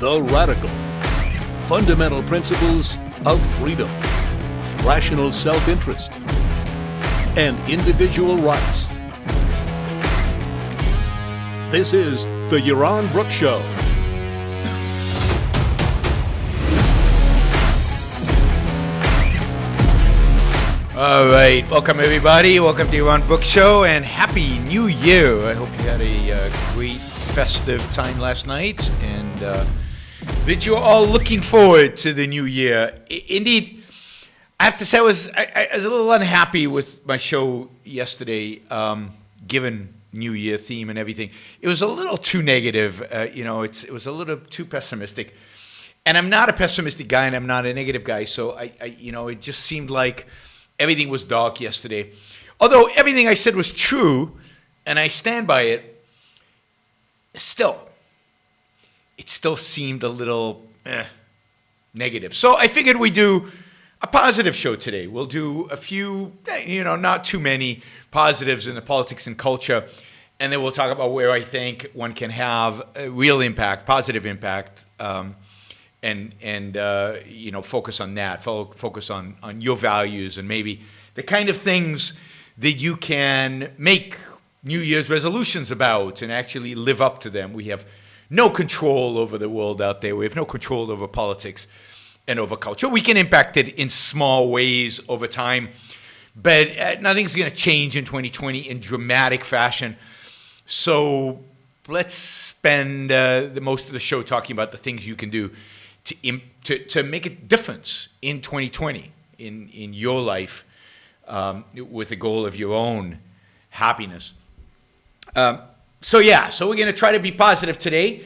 The Radical. Fundamental principles of freedom, rational self-interest, and individual rights. This is the Yaron Brook Show. All right, welcome everybody. Welcome to Yaron Brook Show, and Happy New Year. I hope you had a great festive time last night, and that you're all looking forward to the new year. Indeed, I have to say I was a little unhappy with my show yesterday, given New Year theme and everything. It was a little too negative. It was a little too pessimistic. And I'm not a pessimistic guy, and I'm not a negative guy, so it just seemed like everything was dark yesterday. Although everything I said was true, and I stand by it, it still seemed a little negative. So I figured we'd do a positive show today. We'll do a few, not too many positives in the politics and culture, and then we'll talk about where I think one can have a real impact, positive impact, and focus on that, focus on your values and maybe the kind of things that you can make New Year's resolutions about and actually live up to them. We have no control over the world out there. We have no control over politics and over culture. We can impact it in small ways over time, but nothing's going to change in 2020 in dramatic fashion. So let's spend the most of the show talking about the things you can do to make a difference in 2020 in your life, with the goal of your own happiness. So we're going to try to be positive today.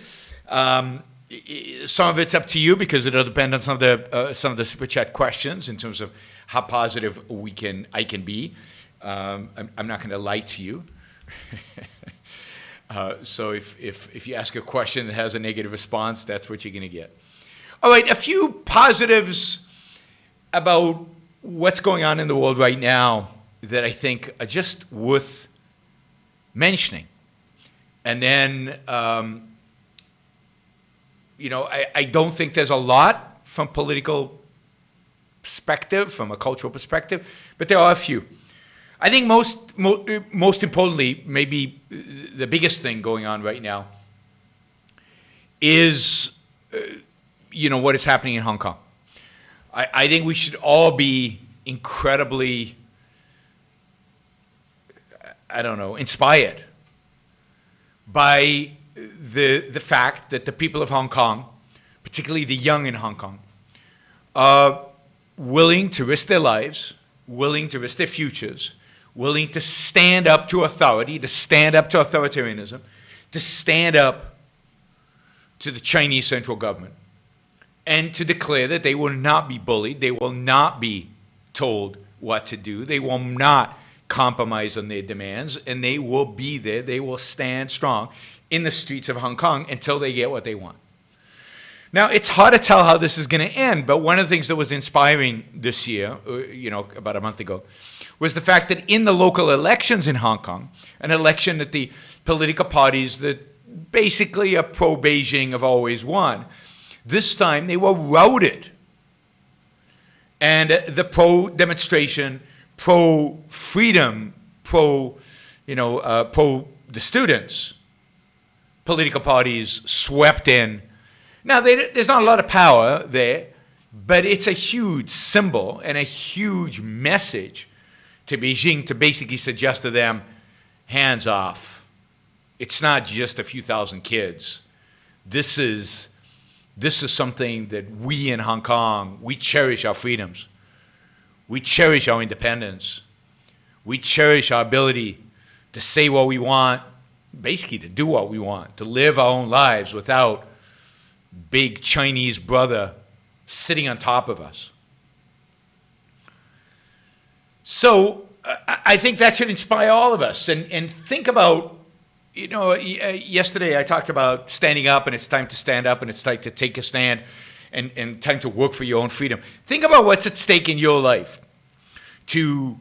Some of it's up to you because it'll depend on some of the super chat questions in terms of how positive I can be. I'm not going to lie to you. So if you ask a question that has a negative response, that's what you're going to get. All right, a few positives about what's going on in the world right now that I think are just worth mentioning. And then, I don't think there's a lot from political perspective, from a cultural perspective, but there are a few. I think most importantly, maybe the biggest thing going on right now is, what is happening in Hong Kong. I think we should all be incredibly, inspired by the fact that the people of Hong Kong, particularly the young in Hong Kong, are willing to risk their lives, willing to risk their futures, willing to stand up to authority, to stand up to authoritarianism, to stand up to the Chinese central government, and to declare that they will not be bullied, they will not be told what to do, they will not compromise on their demands, and they will be there, they will stand strong in the streets of Hong Kong until they get what they want. Now, it's hard to tell how this is going to end, but one of the things that was inspiring this year, about a month ago, was the fact that in the local elections in Hong Kong, an election that the political parties that basically are pro-Beijing have always won, this time they were routed. And the pro-demonstration, pro-freedom, pro-the students, political parties swept in. Now, there's not a lot of power there, but it's a huge symbol and a huge message to Beijing to basically suggest to them, hands off. It's not just a few thousand kids. This is something that we in Hong Kong, we cherish our freedoms. We cherish our independence. We cherish our ability to say what we want, basically to do what we want, to live our own lives without big Chinese brother sitting on top of us. So I think that should inspire all of us. And think about, yesterday I talked about standing up, and it's time to stand up, and it's time to take a stand, and time to work for your own freedom. Think about what's at stake in your life. To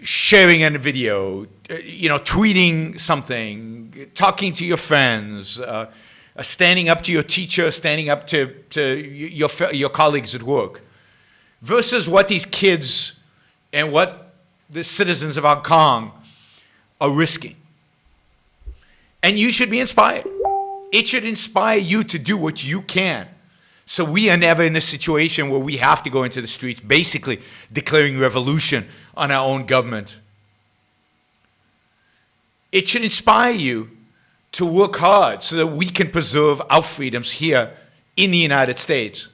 sharing a video, tweeting something, talking to your friends, standing up to your teacher, standing up to your colleagues at work, versus what these kids and what the citizens of Hong Kong are risking. And you should be inspired. It should inspire you to do what you can. So we are never in a situation where we have to go into the streets, basically declaring revolution on our own government. It should inspire you to work hard so that we can preserve our freedoms here in the United States.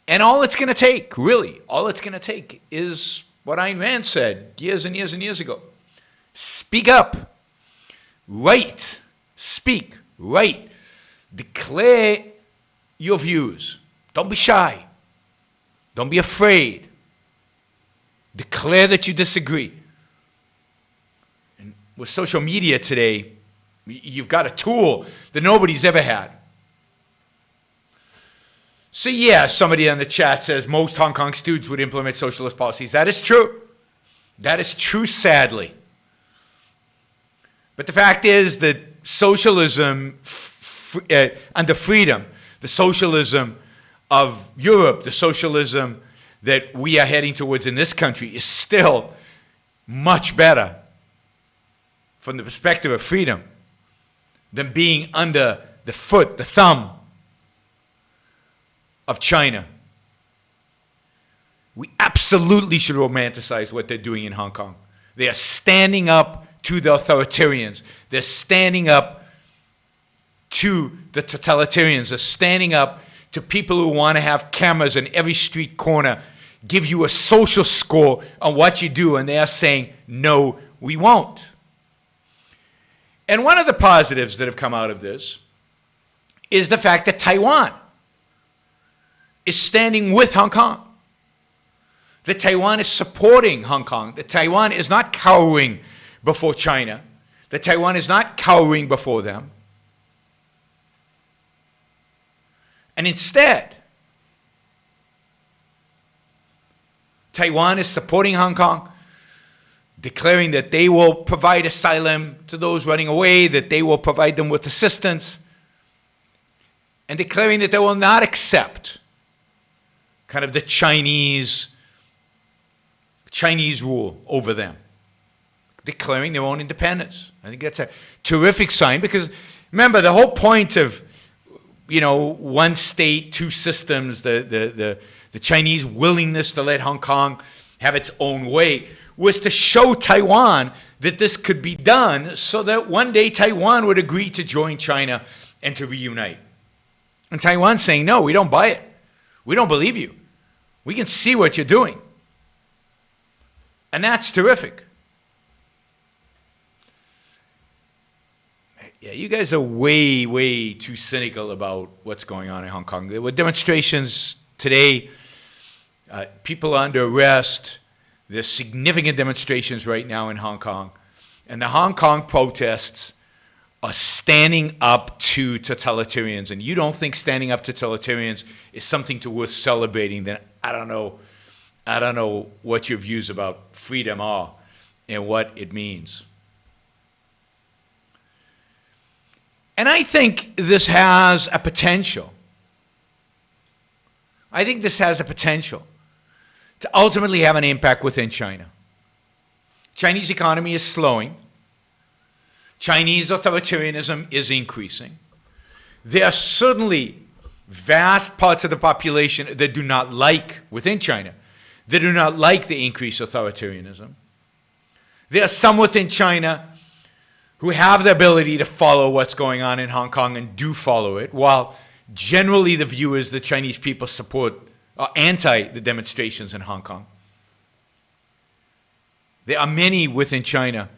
And all it's going to take, really, all it's going to take is what Ayn Rand said years and years and years ago. Speak up. Write. Speak. Write. Declare your views. Don't be shy. Don't be afraid. Declare that you disagree. And with social media today, you've got a tool that nobody's ever had. So yeah, somebody on the chat says most Hong Kong students would implement socialist policies. That is true. That is true, sadly. But the fact is that socialism under freedom, the socialism of Europe, the socialism that we are heading towards in this country is still much better from the perspective of freedom than being under the foot, the thumb of China. We absolutely should romanticize what they're doing in Hong Kong. They are standing up to the authoritarians. They're standing up to the totalitarians. They're standing up to people who want to have cameras in every street corner, give you a social score on what you do, and they are saying, no, we won't. And one of the positives that have come out of this is the fact that Taiwan is standing with Hong Kong. That Taiwan is supporting Hong Kong. That Taiwan is not cowering before China. That Taiwan is not cowering before them. And instead, Taiwan is supporting Hong Kong, declaring that they will provide asylum to those running away, that they will provide them with assistance, and declaring that they will not accept kind of the Chinese rule over them, declaring their own independence. I think that's a terrific sign because, remember, the whole point of, one state, two systems, the Chinese willingness to let Hong Kong have its own way was to show Taiwan that this could be done so that one day Taiwan would agree to join China and to reunite. And Taiwan's saying, no, we don't buy it. We don't believe you. We can see what you're doing. And that's terrific. Yeah, you guys are way, way too cynical about what's going on in Hong Kong. There were demonstrations today. People are under arrest. There's significant demonstrations right now in Hong Kong. And the Hong Kong protests are standing up to totalitarians. And you don't think standing up to totalitarians is something to worth celebrating, then I don't know what your views about freedom are and what it means. And I think this has a potential. I think this has a potential to ultimately have an impact within China. Chinese economy is slowing. Chinese authoritarianism is increasing. There are certainly vast parts of the population that do not like, within China, that do not like the increased authoritarianism. There are some within China who have the ability to follow what's going on in Hong Kong and do follow it, while generally the view is the Chinese people are anti the demonstrations in Hong Kong. There are many within China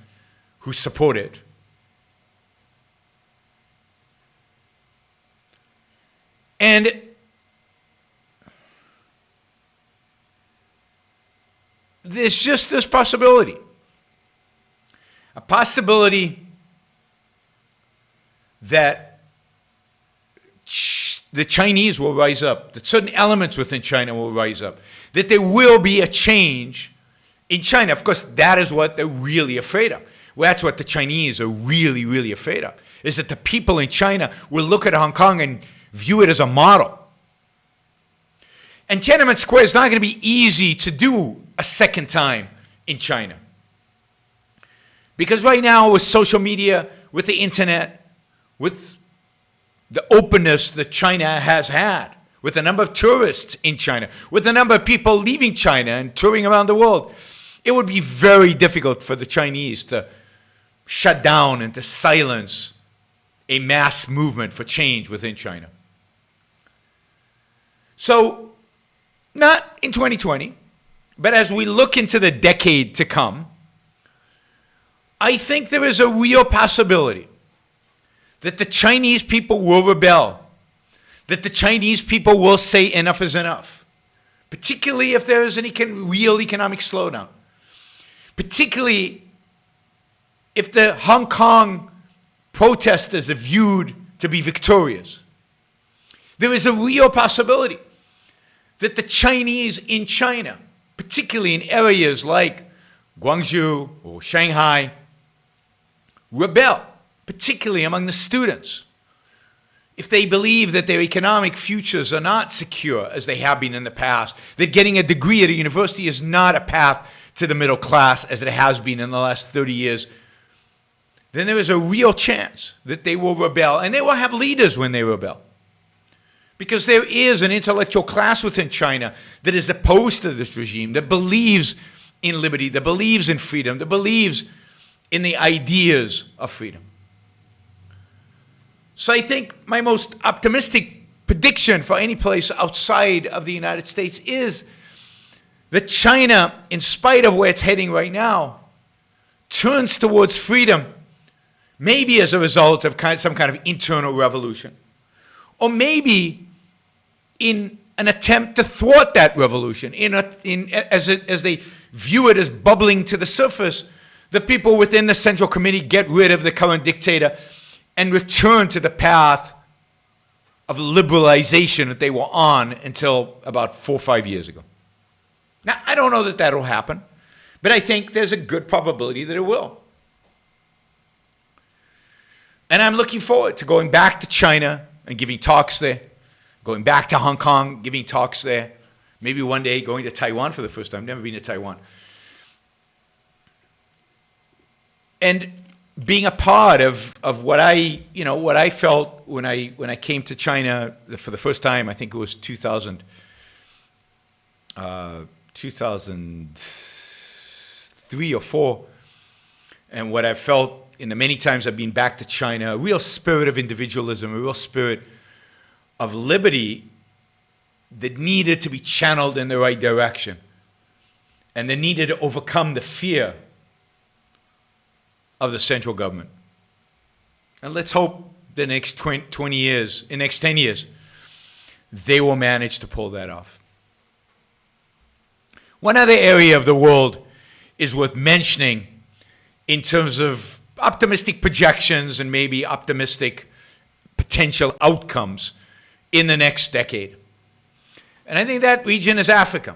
who support it. And there's just this possibility. A possibility that the Chinese will rise up, that certain elements within China will rise up, that there will be a change in China. Of course, that is what they're really afraid of. Well, that's what the Chinese are really, really afraid of. is that the people in China will look at Hong Kong and view it as a model. And Tiananmen Square is not going to be easy to do a second time in China. Because right now, with social media, with the internet, with the openness that China has had, with the number of tourists in China, with the number of people leaving China and touring around the world, it would be very difficult for the Chinese to shut down and to silence a mass movement for change within China. So, not in 2020, but as we look into the decade to come, I think there is a real possibility that the Chinese people will rebel, that the Chinese people will say enough is enough, particularly if there is a real economic slowdown, particularly if the Hong Kong protesters are viewed to be victorious. There is a real possibility that the Chinese in China, particularly in areas like Guangzhou or Shanghai, rebel, particularly among the students, if they believe that their economic futures are not secure as they have been in the past, that getting a degree at a university is not a path to the middle class as it has been in the last 30 years, then there is a real chance that they will rebel, and they will have leaders when they rebel. Because there is an intellectual class within China that is opposed to this regime, that believes in liberty, that believes in freedom, that believes in the ideas of freedom. So I think my most optimistic prediction for any place outside of the United States is that China, in spite of where it's heading right now, turns towards freedom, maybe as a result of some kind of internal revolution, or maybe in an attempt to thwart that revolution, as they view it as bubbling to the surface, the people within the Central Committee get rid of the current dictator and return to the path of liberalization that they were on until about 4 or 5 years ago. Now, I don't know that that'll happen, but I think there's a good probability that it will. And I'm looking forward to going back to China and giving talks there, going back to Hong Kong, giving talks there, maybe one day going to Taiwan for the first time. Never been to Taiwan. And being a part of what I felt when I came to China for the first time. I think it was 2003 or 4, and what I felt in the many times I've been back to China, a real spirit of individualism, a real spirit of liberty that needed to be channeled in the right direction, and that needed to overcome the fear of the central government. And let's hope the next 20 years, in the next 10 years, they will manage to pull that off. One other area of the world is worth mentioning in terms of optimistic projections and maybe optimistic potential outcomes in the next decade. And I think that region is Africa.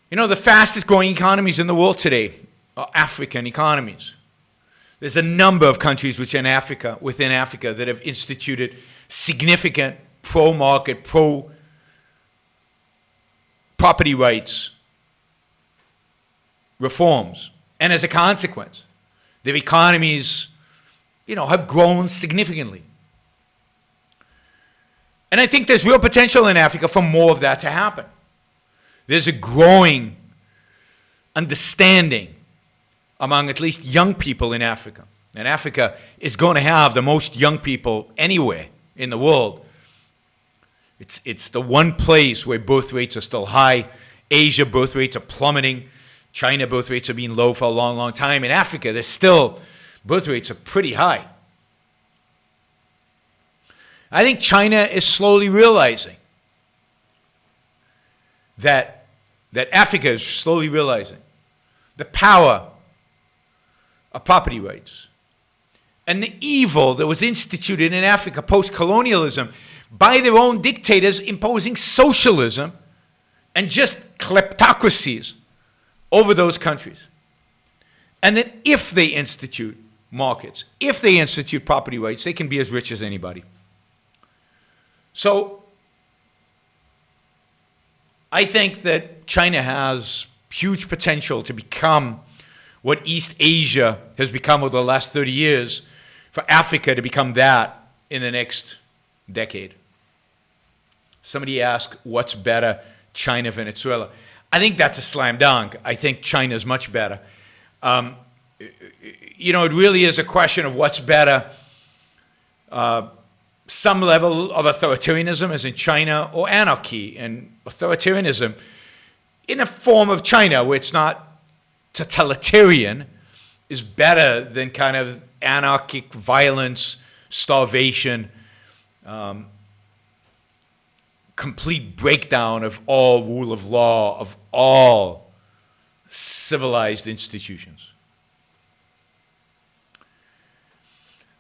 You know, the fastest growing economies in the world today are African economies. There's a number of countries within Africa that have instituted significant pro-market, pro-property rights reforms. And as a consequence, their economies, have grown significantly. And I think there's real potential in Africa for more of that to happen. There's a growing understanding among at least young people in Africa. And Africa is going to have the most young people anywhere in the world. It's the one place where birth rates are still high. Asia birth rates are plummeting. China birth rates have been low for a long, long time. In Africa, there's still birth rates are pretty high. I think China is slowly realizing that Africa is slowly realizing the power of property rights and the evil that was instituted in Africa post-colonialism by their own dictators imposing socialism and just kleptocracies over those countries. And that if they institute markets. If they institute property rights, they can be as rich as anybody. So I think that China has huge potential to become what East Asia has become over the last 30 years, for Africa to become that in the next decade. Somebody asked, what's better, China, Venezuela? I think that's a slam dunk. I think China is much better. It really is a question of what's better. Some level of authoritarianism, as in China, or anarchy. And authoritarianism in a form of China, where it's not totalitarian, is better than kind of anarchic violence, starvation, complete breakdown of all rule of law, of all civilized institutions.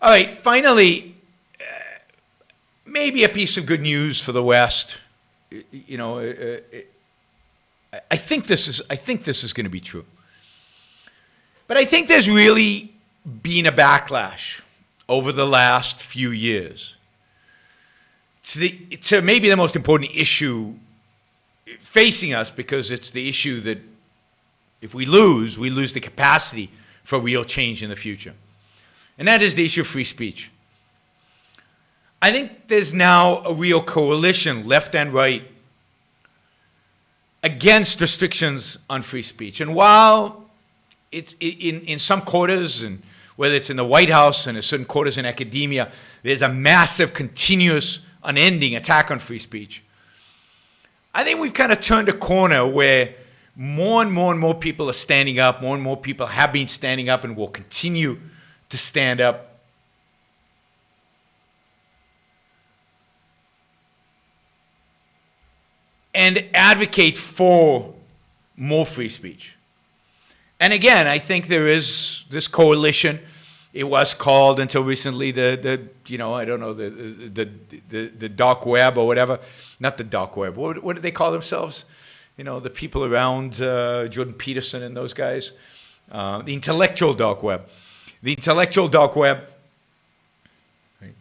All right, finally, maybe a piece of good news for the West. I think this is going to be true. But I think there's really been a backlash over the last few years to maybe the most important issue facing us, because it's the issue that if we lose the capacity for real change in the future. And that is the issue of free speech. I think there's now a real coalition, left and right, against restrictions on free speech. And while it's in some quarters, and whether it's in the White House and in certain quarters in academia, there's a massive, continuous, unending attack on free speech, I think we've kind of turned a corner where more and more people are standing up, more and more people have been standing up and will continue to stand up. And advocate for more free speech. And again, I think there is this coalition. It was called until recently the dark web or whatever. Not the dark web. What do they call themselves? The people around Jordan Peterson and those guys. The intellectual dark web. The intellectual dark web. Right.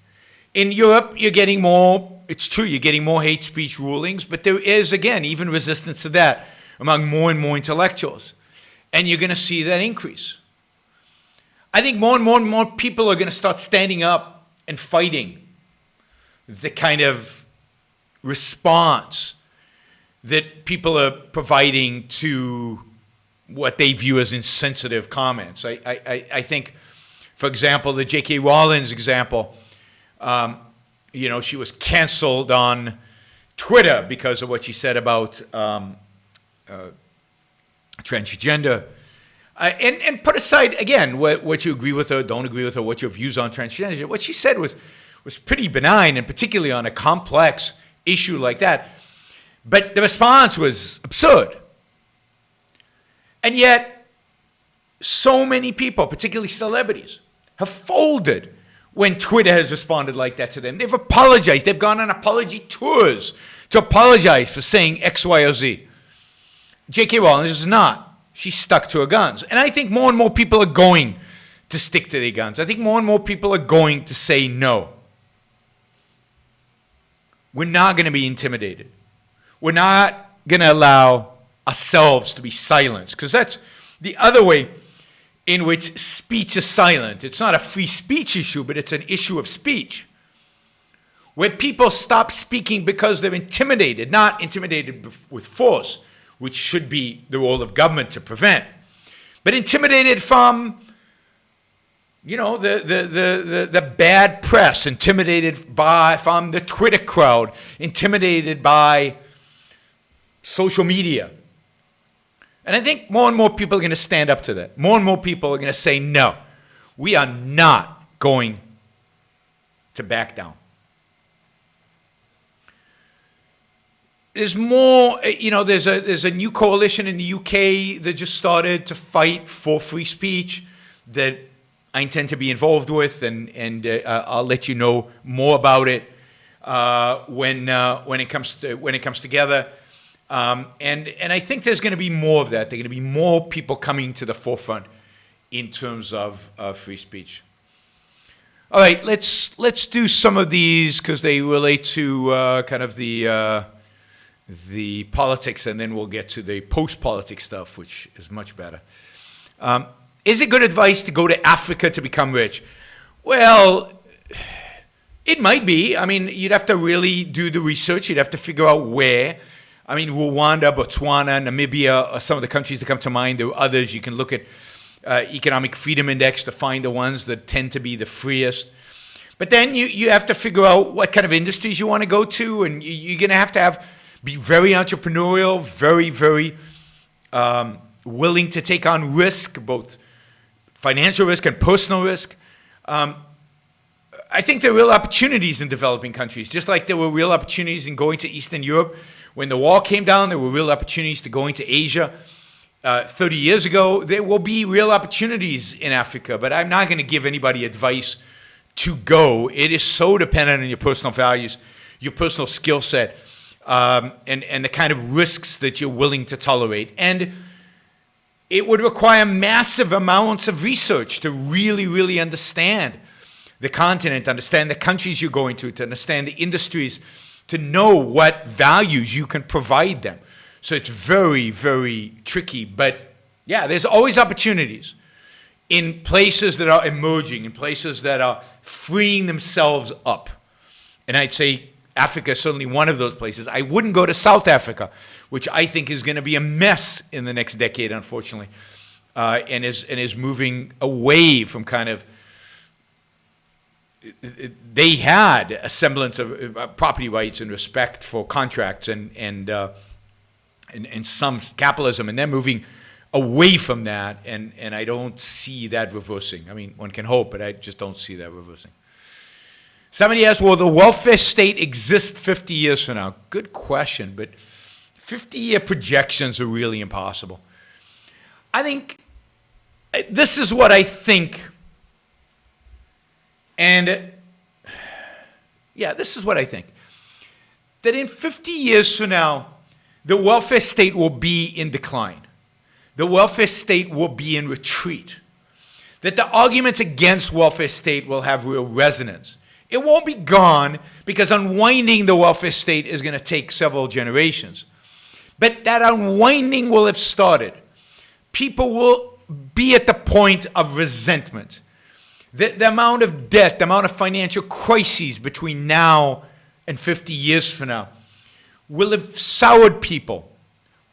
In Europe, you're getting more. It's true, you're getting more hate speech rulings, but there is, again, even resistance to that among more and more intellectuals. And you're going to see that increase. I think more and more people are going to start standing up and fighting the kind of response that people are providing to what they view as insensitive comments. I think, for example, the J.K. Rowling's example, she was canceled on Twitter because of what she said about transgender. And put aside, again, what you agree with or don't agree with, or what your views on transgender. What she said was pretty benign, and particularly on a complex issue like that. But the response was absurd. And yet, so many people, particularly celebrities, have folded when Twitter has responded like that to them. They've apologized. They've gone on apology tours to apologize for saying X, Y, or Z. J.K. Rowling is not. She stuck to her guns. And I think more and more people are going to stick to their guns. I think more and more people are going to say no. We're not going to be intimidated. We're not going to allow ourselves to be silenced, because that's the other way in which speech is silent. It's not a free speech issue, but it's an issue of speech, where people stop speaking because they're intimidated, not intimidated with force, which should be the role of government to prevent, but intimidated from, the bad press, intimidated from the Twitter crowd, intimidated by social media. And I think more and more people are going to stand up to that. More and more people are going to say, no, we are not going to back down. There's more, there's a new coalition in the UK that just started to fight for free speech that I intend to be involved with, and I'll let you know more about it when it comes together. And I think there's going to be more of that. There are going to be more people coming to the forefront in terms of free speech. All right, let's do some of these because they relate to kind of the politics, and then we'll get to the post-politics stuff, which is much better. Is it good advice to go to Africa to become rich? Well, it might be. I mean, you'd have to really do the research. You'd have to figure out where. I mean, Rwanda, Botswana, Namibia are some of the countries that come to mind. There are others. You can look at Economic Freedom Index to find the ones that tend to be the freest. But then you have to figure out what kind of industries you want to go to, and you're going to have be very entrepreneurial, very, very willing to take on risk, both financial risk and personal risk. I think there are real opportunities in developing countries, just like there were real opportunities in going to Eastern Europe. When the wall came down, there were real opportunities to going to Asia. 30 years ago, there will be real opportunities in Africa, but I'm not going to give anybody advice to go. It is so dependent on your personal values, your personal skill set, and the kind of risks that you're willing to tolerate. And it would require massive amounts of research to really, really understand the continent, understand the countries you're going to understand the industries, to know what values you can provide them. So it's very, very tricky. But yeah, there's always opportunities in places that are emerging, in places that are freeing themselves up. And I'd say Africa is certainly one of those places. I wouldn't go to South Africa, which I think is going to be a mess in the next decade, unfortunately, and is moving away from kind of. They had a semblance of property rights and respect for contracts and some capitalism, and they're moving away from that, and I don't see that reversing. I mean, one can hope, but I just don't see that reversing. Somebody asked, will the welfare state exist 50 years from now? Good question, but 50-year projections are really impossible. I think, this is what I think. And yeah, this is what I think. That in 50 years from now, the welfare state will be in decline. The welfare state will be in retreat. That the arguments against welfare state will have real resonance. It won't be gone because unwinding the welfare state is going to take several generations. But that unwinding will have started. People will be at the point of resentment. The amount of debt, the amount of financial crises between now and 50 years from now will have soured people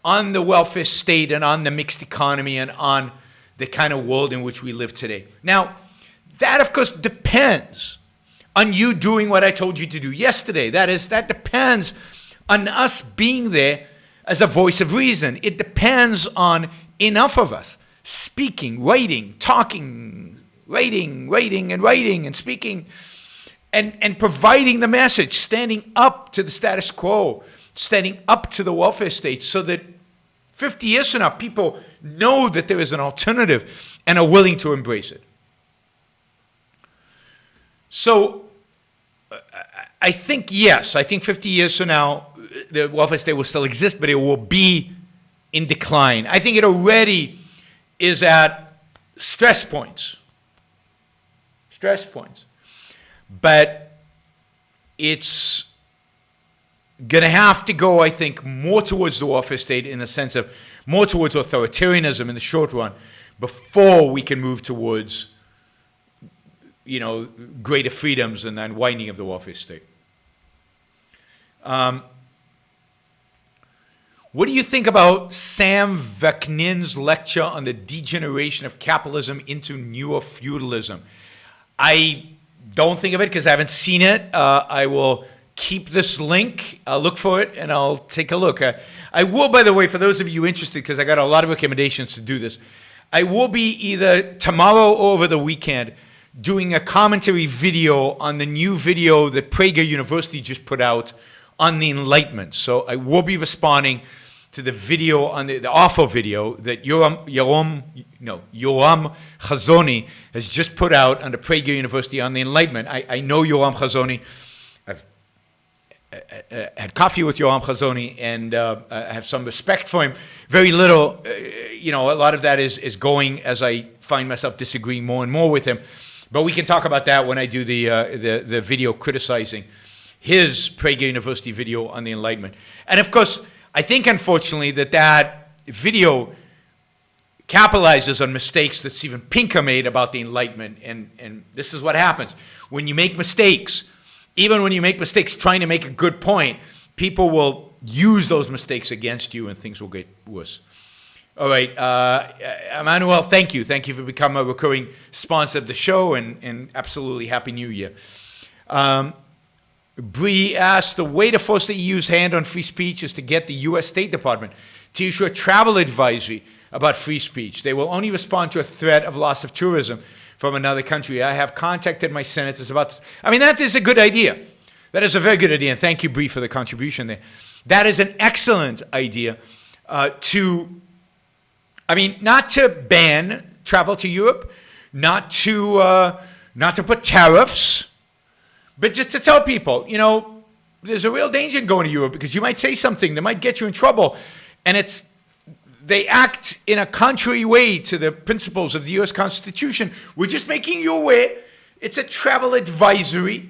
on the welfare state and on the mixed economy and on the kind of world in which we live today. Now, that of course depends on you doing what I told you to do yesterday. That depends on us being there as a voice of reason. It depends on enough of us speaking, writing, talking, writing and speaking and providing the message, standing up to the status quo, standing up to the welfare state so that 50 years from now, people know that there is an alternative and are willing to embrace it. So I think, yes, I think 50 years from now, the welfare state will still exist, but it will be in decline. I think it already is at stress points. But it's going to have to go, I think, more towards the welfare state in the sense of more towards authoritarianism in the short run before we can move towards, greater freedoms and unwinding of the welfare state. What do you think about Sam Vaknin's lecture on the degeneration of capitalism into newer feudalism? I don't think of it because I haven't seen it. I will keep this link. I'll look for it and I'll take a look. I will, by the way, for those of you interested, because I got a lot of recommendations to do this, I will be either tomorrow or over the weekend doing a commentary video on the new video that Prager University just put out on the Enlightenment. So I will be responding to the video on the awful video that Yoram Chazoni has just put out on the Prager University on the Enlightenment. I know Yoram Chazoni. I've had coffee with Yaron Brook, and I have some respect for him. Very little, a lot of that is going as I find myself disagreeing more and more with him. But we can talk about that when I do the video criticizing his Prager University video on the Enlightenment. And of course, I think unfortunately that video capitalizes on mistakes that Steven Pinker made about the Enlightenment. And this is what happens. When you make mistakes, even when you make mistakes trying to make a good point, people will use those mistakes against you and things will get worse. All right, Emmanuel, thank you. Thank you for becoming a recurring sponsor of the show, and absolutely Happy New Year. Bree asked, the way to force the EU's hand on free speech is to get the U.S. State Department to issue a travel advisory about free speech. They will only respond to a threat of loss of tourism from another country. I have contacted my senators about this. I mean, that is a good idea. That is a very good idea, and thank you, Bree, for the contribution there. That is an excellent idea not to ban travel to Europe, not to put tariffs, but just to tell people, there's a real danger in going to Europe because you might say something that might get you in trouble, and they act in a contrary way to the principles of the U.S. Constitution. We're just making you aware. It's a travel advisory.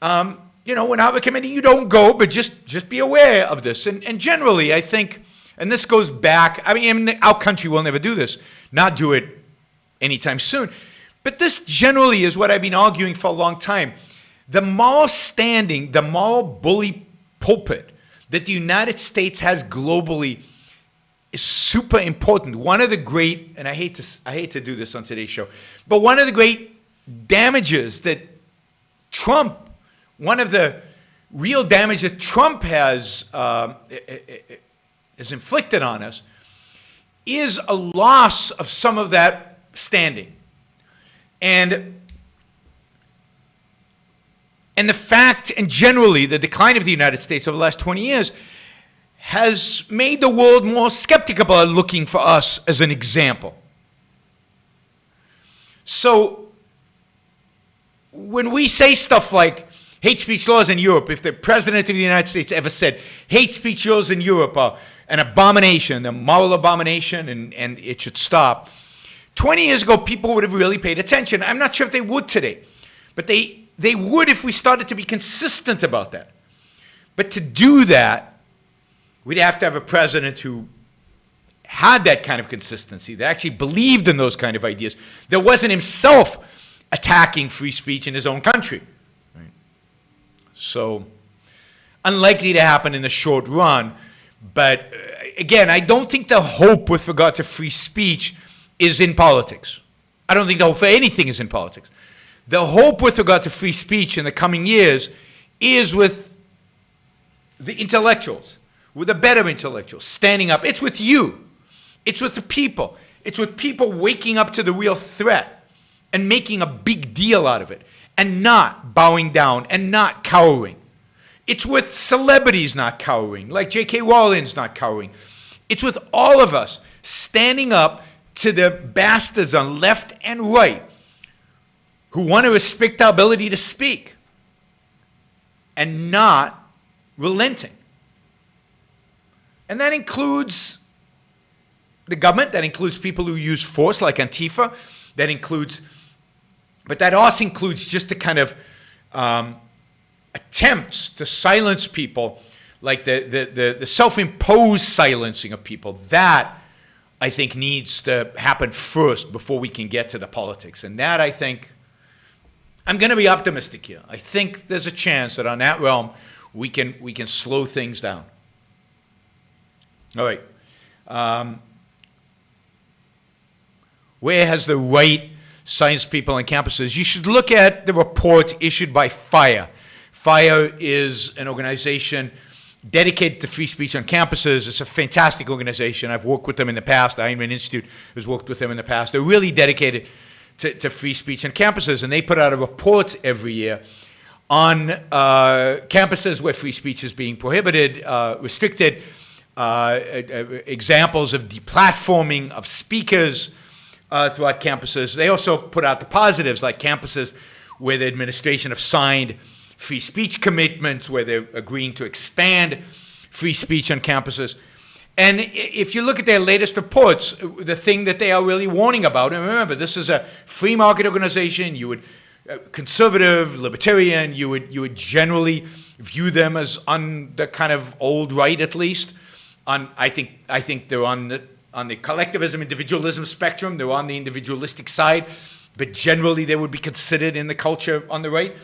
We're not recommending you don't go, but just be aware of this. And generally, I think, and this goes back, our country will never do this, not do it anytime soon. But this generally is what I've been arguing for a long time. The moral standing, the moral bully pulpit that the United States has globally is super important. One of the great, and I hate to do this on today's show, but one of the great damages that one of the real damage that Trump has inflicted on us is a loss of some of that standing. And the fact, and generally, the decline of the United States over the last 20 years has made the world more skeptical at looking for us as an example. So when we say stuff like hate speech laws in Europe, if the president of the United States ever said hate speech laws in Europe are an abomination, a moral abomination, and it should stop, 20 years ago, people would have really paid attention. I'm not sure if they would today, but they would if we started to be consistent about that. But to do that, we'd have to have a president who had that kind of consistency, that actually believed in those kind of ideas, that wasn't himself attacking free speech in his own country. Right? So, unlikely to happen in the short run. But again, I don't think the hope with regard to free speech is in politics. I don't think the hope for anything is in politics. The hope with regard to free speech in the coming years is with the intellectuals, with the better intellectuals standing up. It's with you. It's with the people. It's with people waking up to the real threat and making a big deal out of it and not bowing down and not cowering. It's with celebrities not cowering, like J.K. Rowling's not cowering. It's with all of us standing up to the bastards on left and right who want to restrict our ability to speak and not relenting. And that includes the government, that includes people who use force like Antifa, but that also includes just the kind of attempts to silence people, like the self-imposed silencing of people. That, I think, needs to happen first before we can get to the politics. And that, I think, I'm going to be optimistic here. I think there's a chance that on that realm we can slow things down. All right. Where has the right silenced people on campuses? You should look at the report issued by FIRE. FIRE is an organization dedicated to free speech on campuses. It's a fantastic organization. I've worked with them in the past. The Heinemann Institute has worked with them in the past. They're really dedicated to free speech on campuses, and they put out a report every year on campuses where free speech is being prohibited, restricted, examples of deplatforming of speakers throughout campuses. They also put out the positives, like campuses where the administration have signed free speech commitments, where they're agreeing to expand free speech on campuses. And if you look at their latest reports, the thing that they are really warning about, and remember, this is a free market organization. You would conservative, libertarian. You would generally view them as on the kind of old right, at least. I think they're on the collectivism, individualism spectrum. They're on the individualistic side, but generally they would be considered in the culture on the right.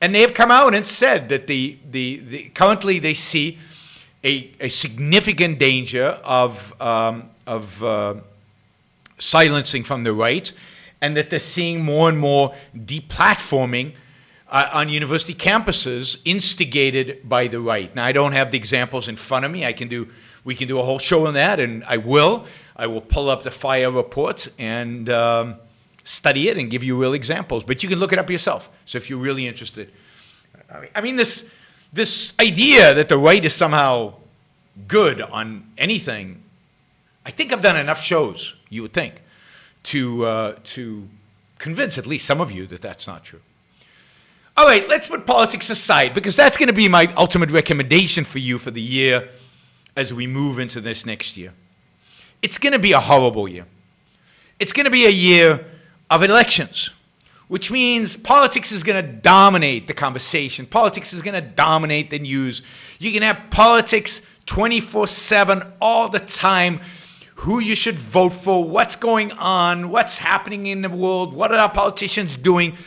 And they have come out and said that currently they see a significant danger of silencing from the right, and that they're seeing more and more deplatforming on university campuses instigated by the right. Now, I don't have the examples in front of me. We can do a whole show on that, and I will pull up the FIRE report and study it and give you real examples. But you can look it up yourself. So if you're really interested, I mean this idea that the right is somehow good on anything, I think I've done enough shows, you would think, to convince at least some of you that that's not true. All right, let's put politics aside, because that's going to be my ultimate recommendation for you for the year as we move into this next year. It's going to be a horrible year. It's going to be a year of elections, which means politics is going to dominate the conversation. Politics is going to dominate the news. You can have politics 24/7 all the time. Who you should vote for, what's going on, what's happening in the world, what are our politicians doing.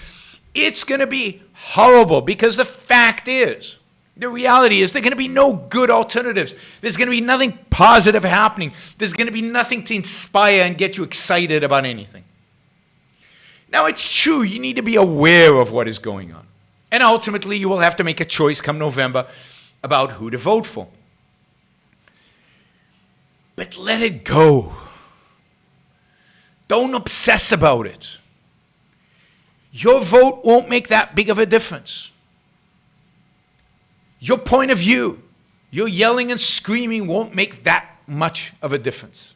It's going to be horrible, because the fact is, the reality is, there are going to be no good alternatives. There's going to be nothing positive happening. There's going to be nothing to inspire and get you excited about anything. Now, it's true, you need to be aware of what is going on. And ultimately, you will have to make a choice come November about who to vote for. But let it go. Don't obsess about it. Your vote won't make that big of a difference. Your point of view, your yelling and screaming won't make that much of a difference.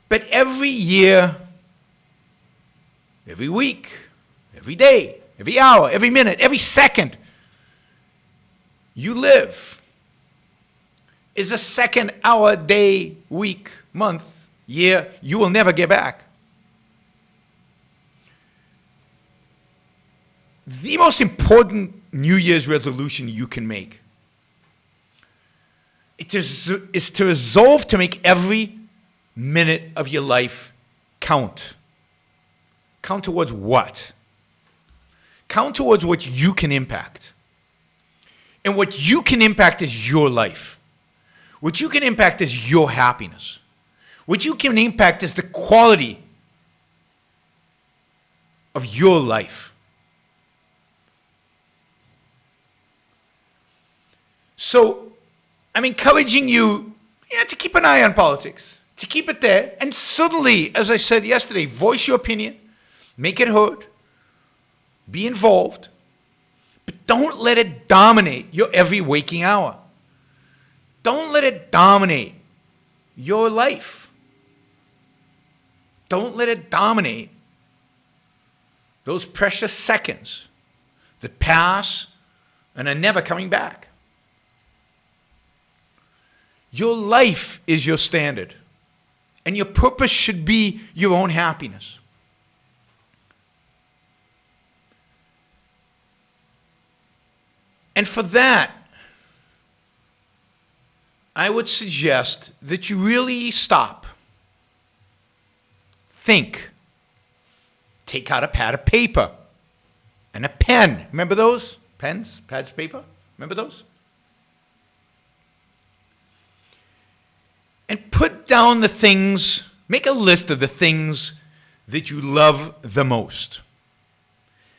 But every year, every week, every day, every hour, every minute, every second you live is a second, hour, day, week, month, year you will never get back. The most important New Year's resolution you can make is to resolve to make every minute of your life count. Count towards what? Count towards what you can impact. And what you can impact is your life. What you can impact is your happiness. What you can impact is the quality of your life. So, I'm encouraging you to keep an eye on politics, to keep it there, and suddenly, as I said yesterday, voice your opinion, make it heard, be involved, but don't let it dominate your every waking hour. Don't let it dominate your life. Don't let it dominate those precious seconds that pass and are never coming back. Your life is your standard, and your purpose should be your own happiness. And for that, I would suggest that you really stop, think, take out a pad of paper and a pen. Remember those? Pens, pads, paper? Remember those? And put down the things, make a list of the things that you love the most.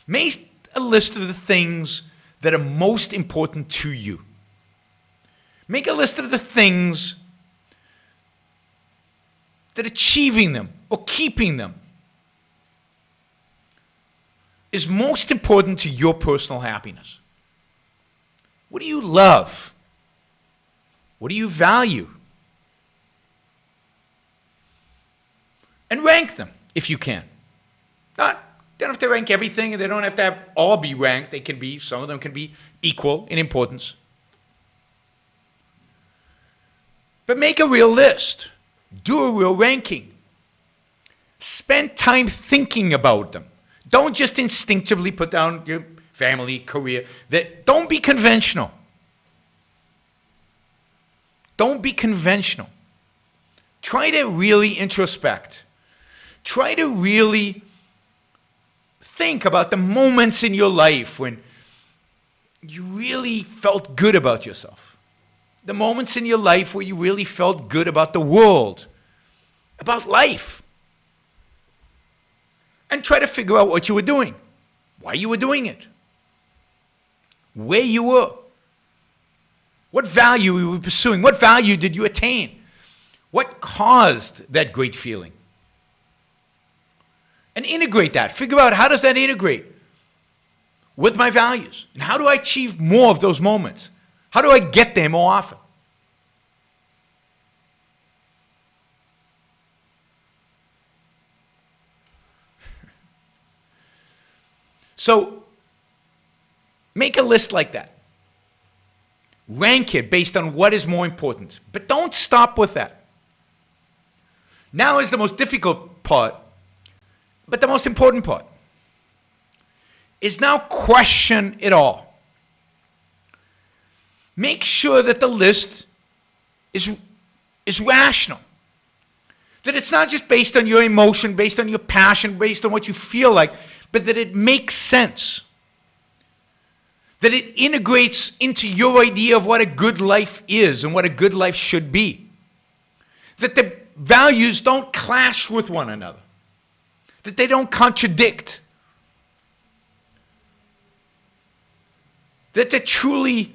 Make a list of the things that are most important to you. Make a list of the things that achieving them or keeping them is most important to your personal happiness. What do you love? What do you value? And rank them if you can. They don't have to rank everything, and they don't have to all be ranked. Some of them can be equal in importance. But make a real list. Do a real ranking. Spend time thinking about them. Don't just instinctively put down your family, career. Don't be conventional. Don't be conventional. Try to really introspect. Try to really think about the moments in your life when you really felt good about yourself. The moments in your life where you really felt good about the world, about life. And try to figure out what you were doing, why you were doing it, where you were, what value you were pursuing, what value did you attain, what caused that great feeling. And integrate that. Figure out, how does that integrate with my values? And how do I achieve more of those moments? How do I get there more often? So, make a list like that. Rank it based on what is more important. But don't stop with that. Now is the most difficult part, but the most important part. Is now question it all. Make sure that the list is rational. That it's not just based on your emotion, based on your passion, based on what you feel like, but that it makes sense. That it integrates into your idea of what a good life is and what a good life should be. That the values don't clash with one another. That they don't contradict. That they're truly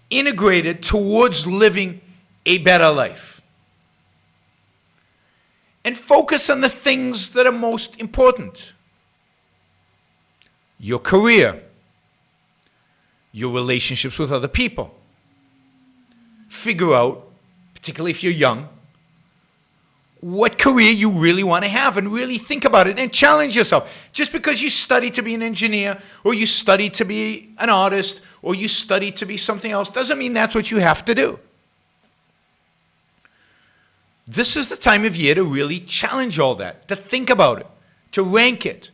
integrated towards living a better life. And focus on the things that are most important. Your career, your relationships with other people. Figure out, particularly if you're young, what career you really want to have, and really think about it and challenge yourself. Just because you study to be an engineer, or you study to be an artist, or you study to be something else, doesn't mean that's what you have to do. This is the time of year to really challenge all that, to think about it, to rank it.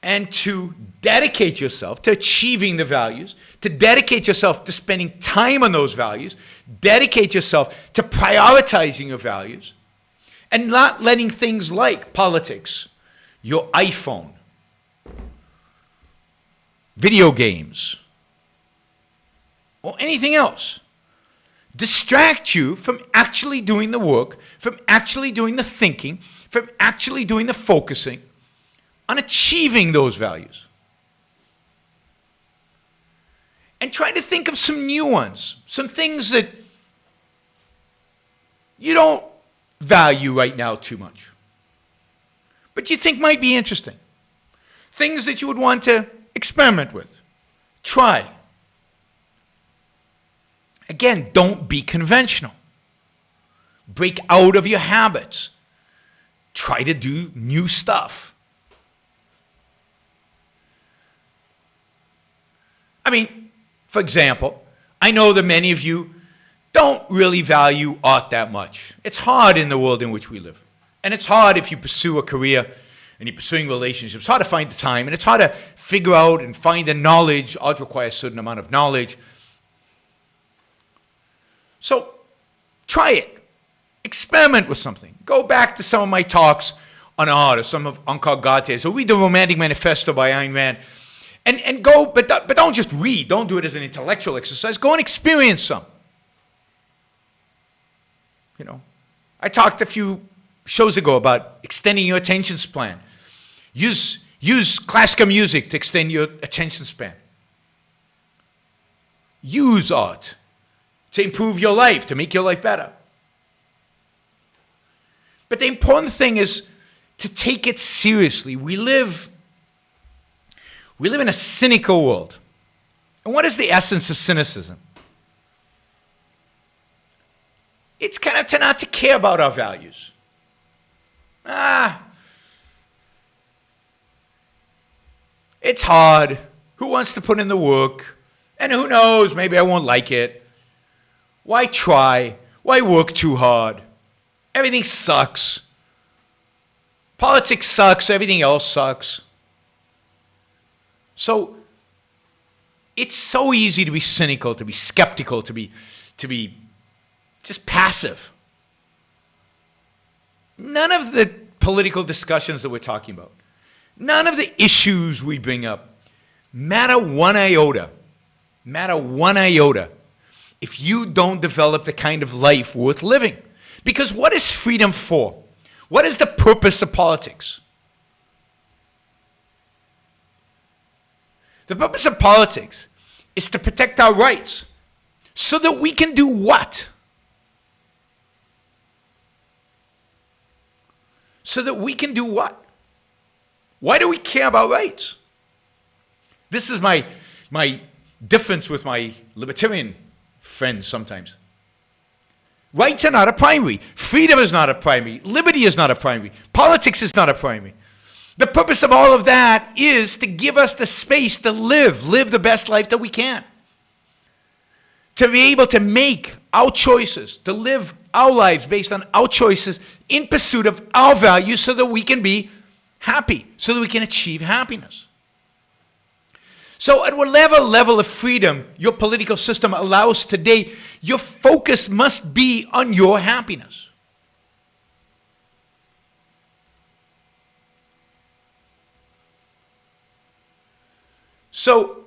And to dedicate yourself to achieving the values, to dedicate yourself to spending time on those values, dedicate yourself to prioritizing your values, and not letting things like politics, your iPhone, video games, or anything else distract you from actually doing the work, from actually doing the thinking, from actually doing the focusing on achieving those values. And try to think of some new ones, some things that you don't value right now too much, but you think might be interesting. Things that you would want to experiment with, try. Again, don't be conventional. Break out of your habits. Try to do new stuff. I mean, for example, I know that many of you don't really value art that much. It's hard in the world in which we live. And it's hard if you pursue a career and you're pursuing relationships. It's hard to find the time, and it's hard to figure out and find the knowledge. Art requires a certain amount of knowledge. So try it. Experiment with something. Go back to some of my talks on art, or some of Ankar Gate's, or read the Romantic Manifesto by Ayn Rand. And go, but don't just read. Don't do it as an intellectual exercise. Go and experience some. You know, I talked a few shows ago about extending your attention span. Use classical music to extend your attention span. Use art to improve your life, to make your life better. But the important thing is to take it seriously. We live in a cynical world. And what is the essence of cynicism? It's kind of to not to care about our values. It's hard. Who wants to put in the work? And who knows, maybe I won't like it. Why try? Why work too hard? Everything sucks. Politics sucks. Everything else sucks. So it's so easy to be cynical, to be skeptical, to be just passive. None of the political discussions that we're talking about, none of the issues we bring up matter one iota. Matter one iota if you don't develop the kind of life worth living. Because what is freedom for? What is the purpose of politics? The purpose of politics is to protect our rights so that we can do what? So that we can do what? Why do we care about rights? This is my difference with my libertarian friends sometimes. Rights are not a primary. Freedom is not a primary. Liberty is not a primary. Politics is not a primary. The purpose of all of that is to give us the space to live the best life that we can. To be able to make our choices, to live our lives based on our choices in pursuit of our values so that we can be happy, so that we can achieve happiness. So at whatever level of freedom your political system allows today, your focus must be on your happiness. So,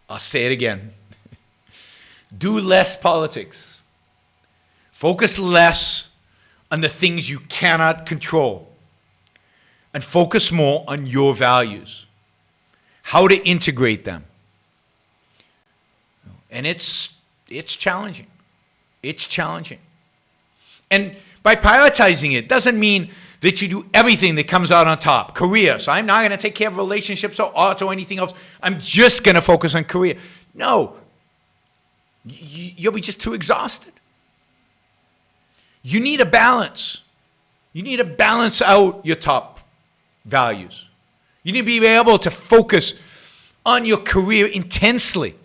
I'll say it again. Do less politics. Focus less on the things you cannot control. And focus more on your values. How to integrate them. And it's challenging. It's challenging. And by prioritizing it doesn't mean that you do everything that comes out on top. Career. So I'm not going to take care of relationships or art or anything else. I'm just going to focus on career. No. You'll be just too exhausted. You need a balance. You need to balance out your top values. You need to be able to focus on your career intensely.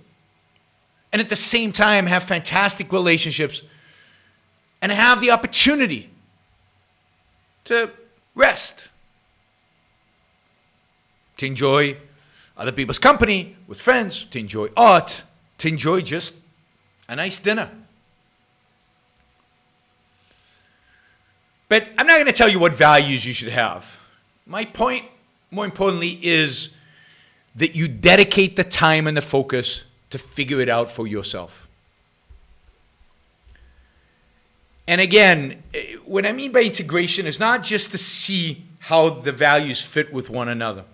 And at the same time have fantastic relationships and have the opportunity to rest, to enjoy other people's company with friends, to enjoy art, to enjoy just a nice dinner. But I'm not going to tell you what values you should have. My point, more importantly, is that you dedicate the time and the focus to figure it out for yourself. And again, what I mean by integration is not just to see how the values fit with one another.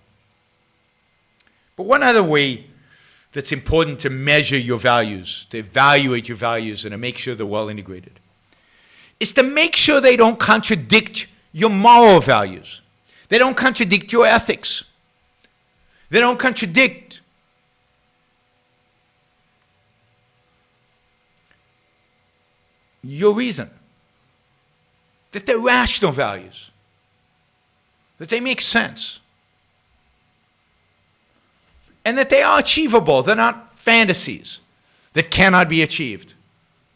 But one other way that's important to measure your values, to evaluate your values, and to make sure they're well integrated, is to make sure they don't contradict your moral values. They don't contradict your ethics. They don't contradict your reason. That they're rational values. That they make sense. And that they are achievable. They're not fantasies that cannot be achieved.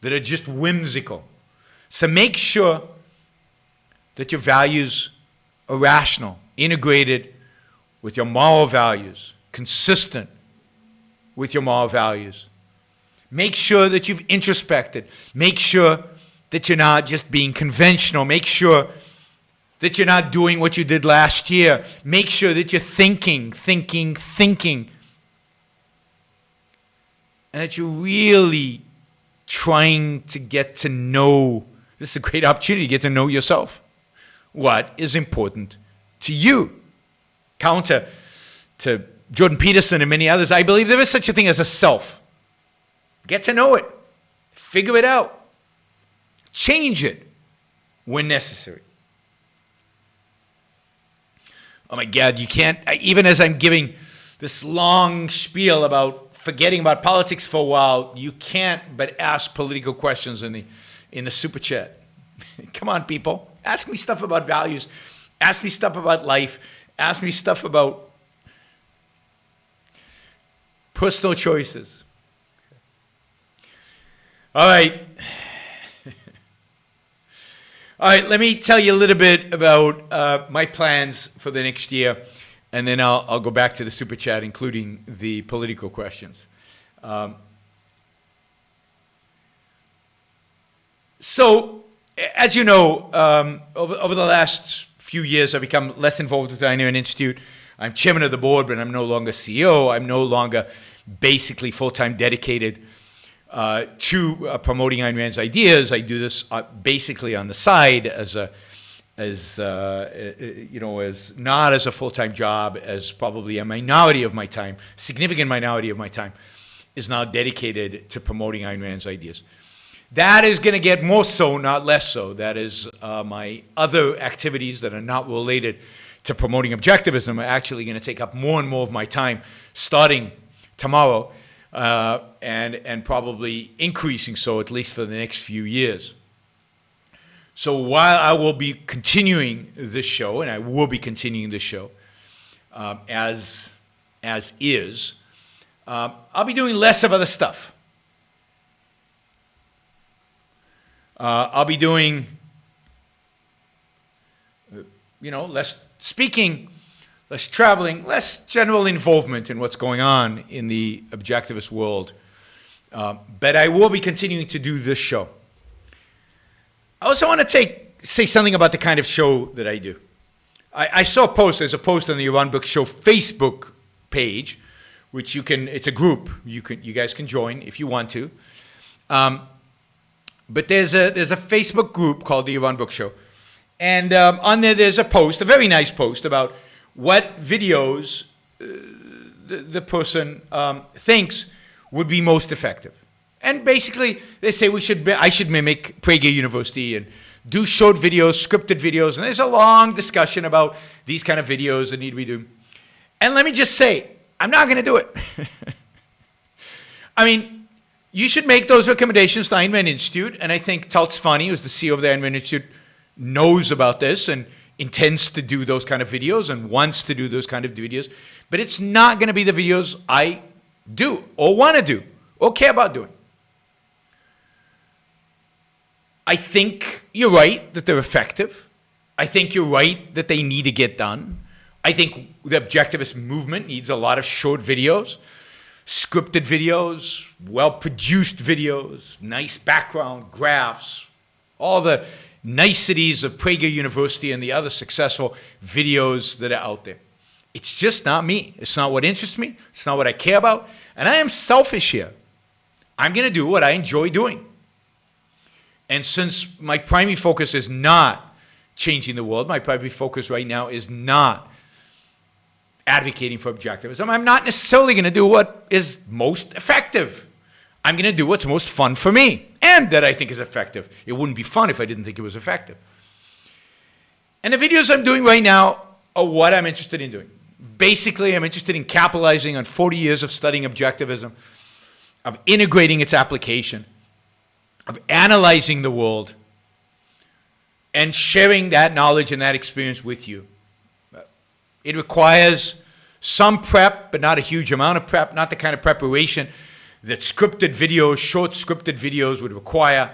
That are just whimsical. So make sure that your values are rational, integrated with your moral values, consistent with your moral values. Make sure that you've introspected. Make sure that you're not just being conventional. Make sure that you're not doing what you did last year. Make sure that you're thinking. And that you're really trying to get to know. This is a great opportunity to get to know yourself. What is important to you? Counter to Jordan Peterson and many others, I believe there is such a thing as a self. Get to know it. Figure it out. Change it when necessary. Oh my God, you can't, even as I'm giving this long spiel about forgetting about politics for a while, you can't but ask political questions in the super chat. Come on, people. Ask me stuff about values. Ask me stuff about life. Ask me stuff about Personal choices. All right. All right, let me tell you a little bit about my plans for the next year, and then I'll go back to the Super Chat, including the political questions. So, as you know, over the last few years, I've become less involved with the Ayn Rand Institute. I'm chairman of the board, but I'm no longer CEO. I'm no longer basically full-time dedicated to promoting Ayn Rand's ideas. I do this basically on the side as not as a full-time job, as probably a minority of my time, significant minority of my time, is now dedicated to promoting Ayn Rand's ideas. That is going to get more so, not less so. That is my other activities that are not related to promoting objectivism are actually going to take up more and more of my time starting tomorrow and probably increasing so at least for the next few years. So while I will be continuing this show, and I will be continuing this show as is, I'll be doing less of other stuff. I'll be doing, less speaking, less traveling, less general involvement in what's going on in the objectivist world. But I will be continuing to do this show. I also want to say something about the kind of show that I do. I saw a post, there's a post on the Yaron Brook Show Facebook page, which it's a group, you guys can join if you want to. But there's a Facebook group called the Yaron Brook Show. And on there's a post, a very nice post, about what videos the person thinks would be most effective. And basically, they say I should mimic Prager University and do short videos, scripted videos. And there's a long discussion about these kind of videos that need to be done. And let me just say, I'm not going to do it. I mean, you should make those recommendations to Ayn Rand Institute, and I think Taltz Fani, who's the CEO of the Ayn Rand Institute, knows about this and intends to do those kind of videos and wants to do those kind of videos. But it's not going to be the videos I do or want to do or care about doing. I think you're right that they're effective. I think you're right that they need to get done. I think the objectivist movement needs a lot of short videos, scripted videos, well-produced videos, nice background, graphs, all the niceties of Prager University and the other successful videos that are out there. It's just not me. It's not what interests me. It's not what I care about. And I am selfish here. I'm going to do what I enjoy doing. And since my primary focus is not changing the world, my primary focus right now is not advocating for objectivism, I'm not necessarily going to do what is most effective. I'm going to do what's most fun for me and that I think is effective. It wouldn't be fun if I didn't think it was effective. And the videos I'm doing right now are what I'm interested in doing. Basically, I'm interested in capitalizing on 40 years of studying objectivism, of integrating its application, of analyzing the world, and sharing that knowledge and that experience with you. It requires some prep, but not a huge amount of prep, not the kind of preparation that scripted videos, short scripted videos would require.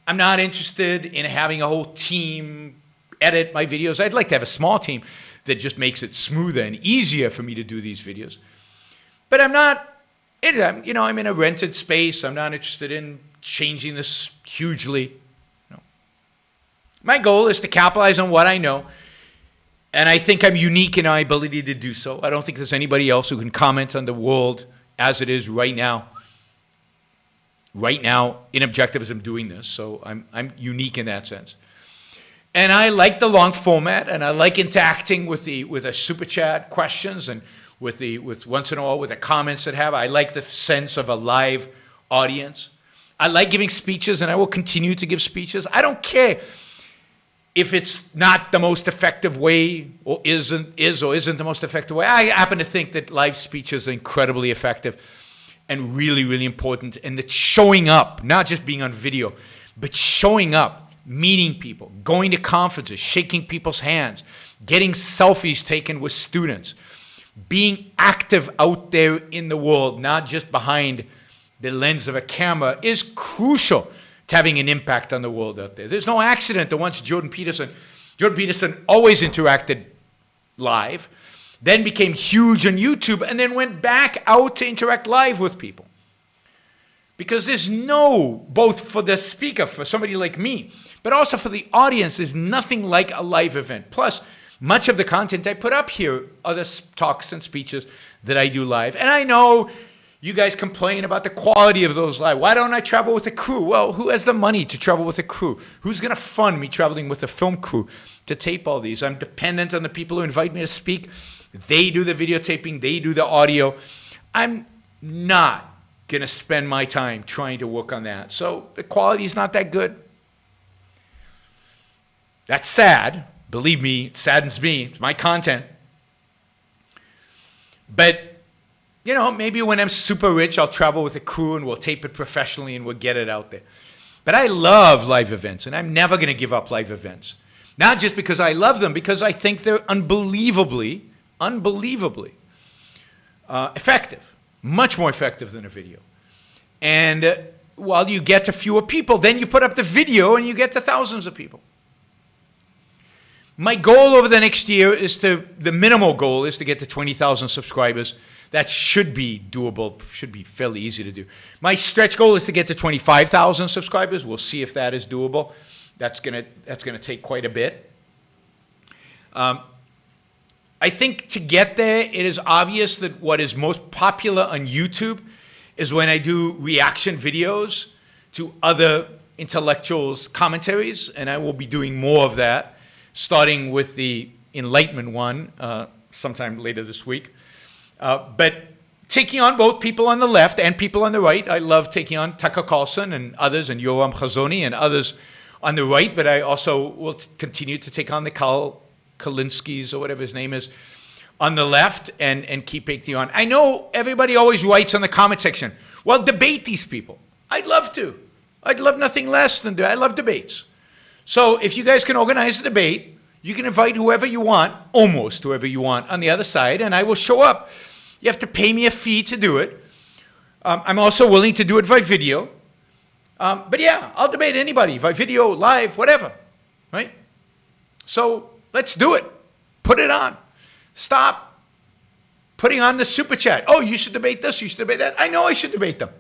I'm not interested in having a whole team edit my videos. I'd like to have a small team that just makes it smoother and easier for me to do these videos. But I'm in a rented space. I'm not interested in changing this hugely. No. My goal is to capitalize on what I know, and I think I'm unique in my ability to do so. I don't think there's anybody else who can comment on the world as it is right now in objectivism doing this. So I'm unique in that sense. And I like the long format, and I like interacting with a super chat questions and with once in a while with the comments that have. I like the sense of a live audience. I like giving speeches, and I will continue to give speeches. I don't care if it's not the most effective way or isn't the most effective way. I happen to think that live speeches are incredibly effective and really, really important. And that showing up, not just being on video, but showing up, meeting people, going to conferences, shaking people's hands, getting selfies taken with students, being active out there in the world, not just behind the lens of a camera, is crucial to having an impact on the world out there. There's no accident that once Jordan Peterson always interacted live, then became huge on YouTube, and then went back out to interact live with people. Because there's both for the speaker, for somebody like me, but also for the audience, there's nothing like a live event. Plus, much of the content I put up here are the talks and speeches that I do live. And I know you guys complain about the quality of those live. Why don't I travel with a crew? Well, who has the money to travel with a crew? Who's going to fund me traveling with a film crew to tape all these? I'm dependent on the people who invite me to speak. They do the videotaping. They do the audio. I'm not going to spend my time trying to work on that. So the quality is not that good. That's sad. Believe me, it saddens me. It's my content. But, maybe when I'm super rich, I'll travel with a crew and we'll tape it professionally and we'll get it out there. But I love live events, and I'm never going to give up live events. Not just because I love them, because I think they're unbelievably effective. Much more effective than a video. And while you get to fewer people, then you put up the video and you get to thousands of people. My goal over the next year the minimal goal is to get to 20,000 subscribers. That should be doable, should be fairly easy to do. My stretch goal is to get to 25,000 subscribers. We'll see if that is doable. That's gonna take quite a bit. I think to get there, it is obvious that what is most popular on YouTube is when I do reaction videos to other intellectuals' commentaries, and I will be doing more of that, starting with the Enlightenment one sometime later this week. But taking on both people on the left and people on the right. I love taking on Tucker Carlson and others, and Yoram Chazoni and others on the right, but I also will continue to take on the Kalinskis or whatever his name is on the left and keep taking on. I know everybody always writes on the comment section, well, debate these people. I'd love to. I'd love nothing less than I love debates. So if you guys can organize a debate, you can invite whoever you want, almost whoever you want on the other side, and I will show up. You have to pay me a fee to do it. I'm also willing to do it by video. But yeah, I'll debate anybody by video, live, whatever, right? So let's do it. Put it on. Stop putting on the super chat. Oh, you should debate this, you should debate that. I know I should debate them.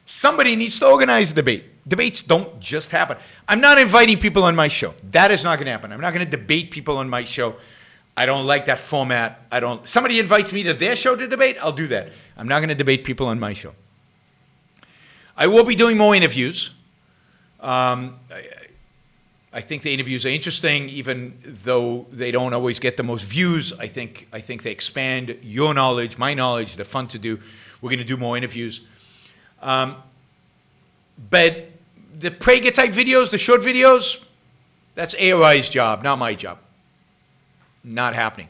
Somebody needs to organize a debate. Debates don't just happen. I'm not inviting people on my show. That is not going to happen. I'm not going to debate people on my show. I don't like that format. Somebody invites me to their show to debate, I'll do that. I'm not going to debate people on my show. I will be doing more interviews. I think the interviews are interesting, even though they don't always get the most views. I think they expand your knowledge, my knowledge. They're fun to do. We're going to do more interviews. But the Prager type videos, the short videos, that's ARI's job, not my job. Not happening.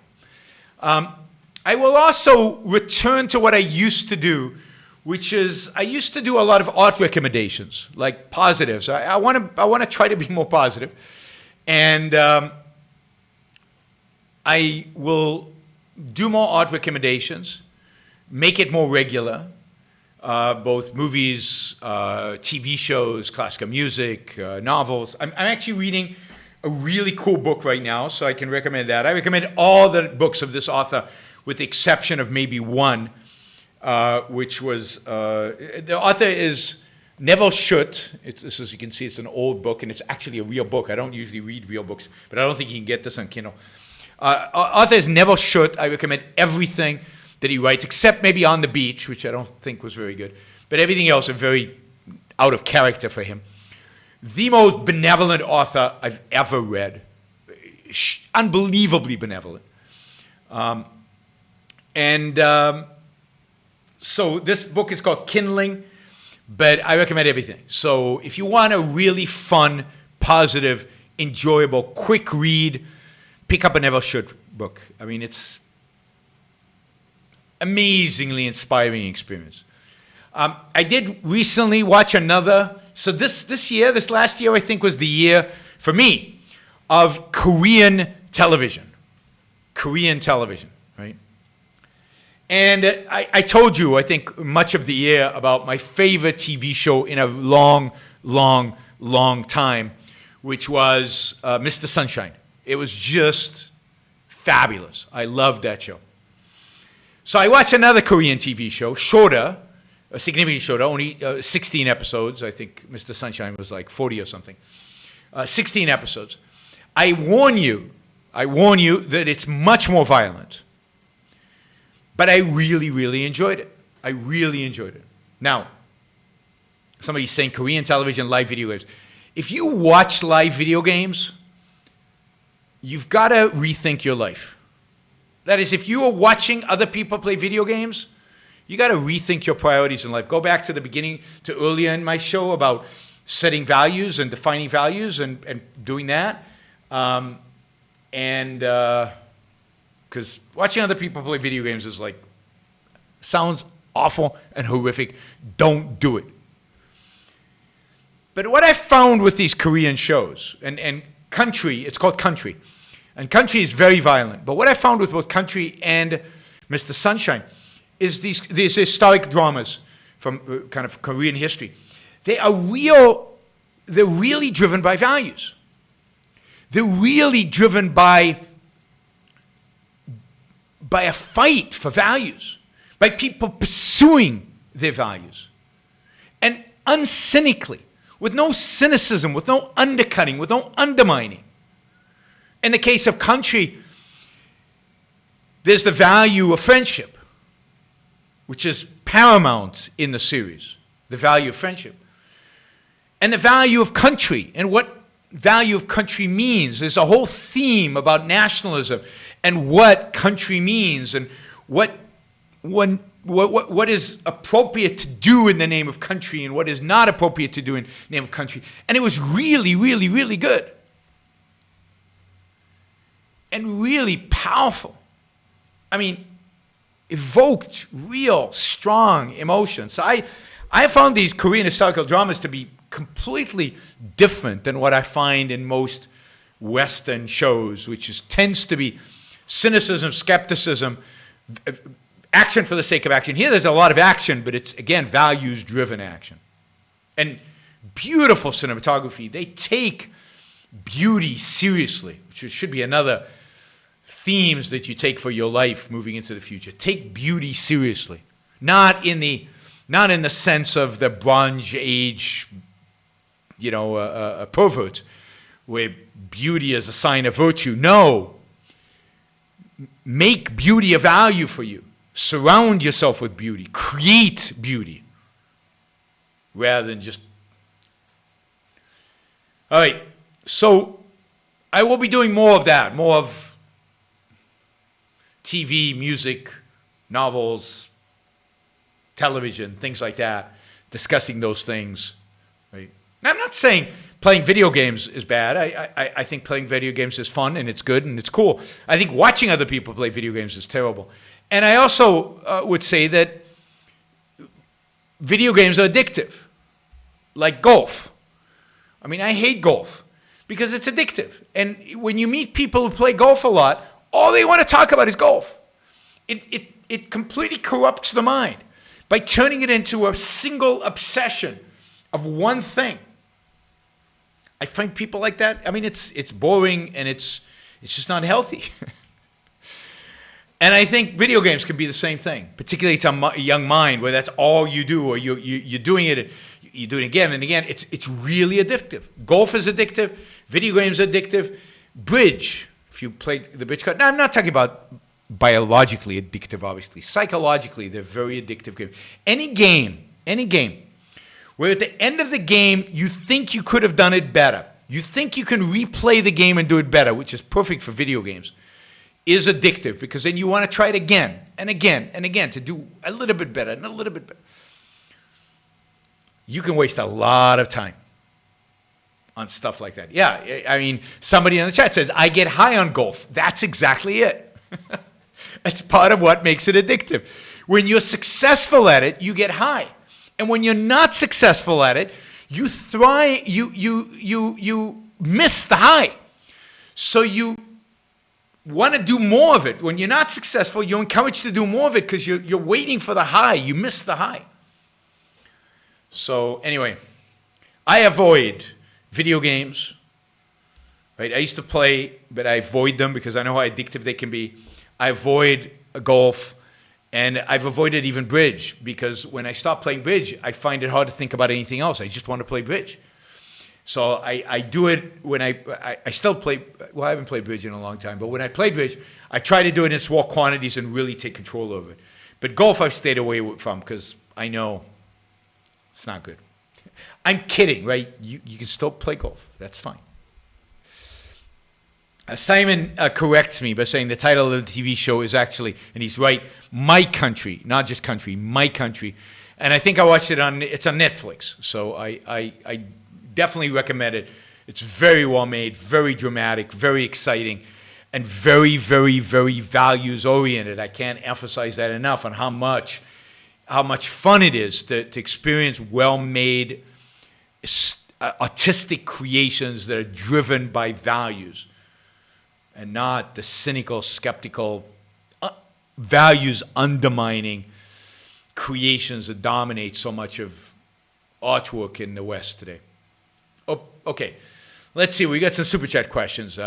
I will also return to what I used to do, which is I used to do a lot of art recommendations, like positives. I want to try to be more positive, and I will do more art recommendations, make it more regular. Both movies, TV shows, classical music, novels. I'm actually reading a really cool book right now, so I can recommend that. I recommend all the books of this author, with the exception of maybe one, which was, the author is Neville Schutt. As you can see, it's an old book, and it's actually a real book. I don't usually read real books, but I don't think you can get this on Kindle. Author is Neville Schutt. I recommend everything that he writes, except maybe On the Beach, which I don't think was very good. But everything else is very out of character for him. The most benevolent author I've ever read. Unbelievably benevolent. So this book is called Kindling, but I recommend everything. So if you want a really fun, positive, enjoyable, quick read, pick up a Neville Schutt book. I mean, it's amazingly inspiring experience. I did recently watch another. So this last year, I think was the year for me of Korean television. Korean television, right? And I told you, I think, much of the year about my favorite TV show in a long, long, long time, which was Mr. Sunshine. It was just fabulous. I loved that show. So I watched another Korean TV show, shorter, significantly shorter, only 16 episodes. I think Mr. Sunshine was like 40 or something. 16 episodes. I warn you that it's much more violent. But I really, really enjoyed it. I really enjoyed it. Now, somebody's saying Korean television, live video games. If you watch live video games, you've got to rethink your life. That is, if you are watching other people play video games, you got to rethink your priorities in life. Go back to the beginning, to earlier in my show about setting values and defining values and doing that. Because watching other people play video games is like, sounds awful and horrific. Don't do it. But what I found with these Korean shows, and Country, it's called Country, and Country is very violent. But what I found with both Country and Mr. Sunshine is these historic dramas from kind of Korean history. They're really driven by values. They're really driven by a fight for values, by people pursuing their values. And uncynically, with no cynicism, with no undercutting, with no undermining. In the case of Country, there's the value of friendship, which is paramount in the series, the value of friendship. And the value of country, and what value of country means. There's a whole theme about nationalism and what country means and what is appropriate to do in the name of country and what is not appropriate to do in the name of country. And it was really, really, really good. And really powerful. I mean, evoked real, strong emotions. So I found these Korean historical dramas to be completely different than what I find in most Western shows, which tends to be cynicism, skepticism, action for the sake of action. Here there's a lot of action, but it's, again, values-driven action. And beautiful cinematography. They take beauty seriously, which should be another themes that you take for your life moving into the future. Take beauty seriously. Not in the sense of the Bronze Age, perverts, where beauty is a sign of virtue. No. Make beauty a value for you. Surround yourself with beauty. Create beauty. Rather than just... All right. So I will be doing more of that. More of TV, music, novels, television, things like that. Discussing those things. Right? Now, I'm not saying playing video games is bad. I think playing video games is fun and it's good and it's cool. I think watching other people play video games is terrible. And I also would say that video games are addictive, like golf. I mean, I hate golf because it's addictive. And when you meet people who play golf a lot, all they want to talk about is golf. It completely corrupts the mind by turning it into a single obsession of one thing. I find people like that, I mean, it's boring and it's just not healthy. And I think video games can be the same thing, particularly to a young mind where that's all you do, or you're doing it, you do it again and again. It's really addictive. Golf is addictive. Video games are addictive. Bridge, if you play the bridge card. Now, I'm not talking about biologically addictive, obviously. Psychologically, they're very addictive games. Any game, where at the end of the game, you think you could have done it better. You think you can replay the game and do it better, which is perfect for video games, is addictive, because then you want to try it again and again and again to do a little bit better and a little bit better. You can waste a lot of time on stuff like that. Yeah, I mean, somebody in the chat says, I get high on golf. That's exactly it. That's part of what makes it addictive. When you're successful at it, you get high. And when you're not successful at it, you miss the high. So you want to do more of it. When you're not successful, you're encouraged to do more of it because you're waiting for the high. You miss the high. So anyway, I avoid video games. Right? I used to play, but I avoid them because I know how addictive they can be. I avoid golf, and I've avoided even bridge because when I stop playing bridge, I find it hard to think about anything else. I just want to play bridge. So I do it when I still play. Well, I haven't played bridge in a long time, but when I play bridge, I try to do it in small quantities and really take control over it. But golf I've stayed away from because I know it's not good. I'm kidding, right? You can still play golf. That's fine. Simon corrects me by saying the title of the TV show is actually, and he's right, My Country, not just country, My Country. And I think I watched it it's on Netflix. So I definitely recommend it. It's very well made, very dramatic, very exciting, and very, very, very values oriented. I can't emphasize that enough on how much fun it is to experience well-made artistic creations that are driven by values and not the cynical, skeptical, values undermining creations that dominate so much of artwork in the West today. Oh, okay, let's see. We got some super chat questions.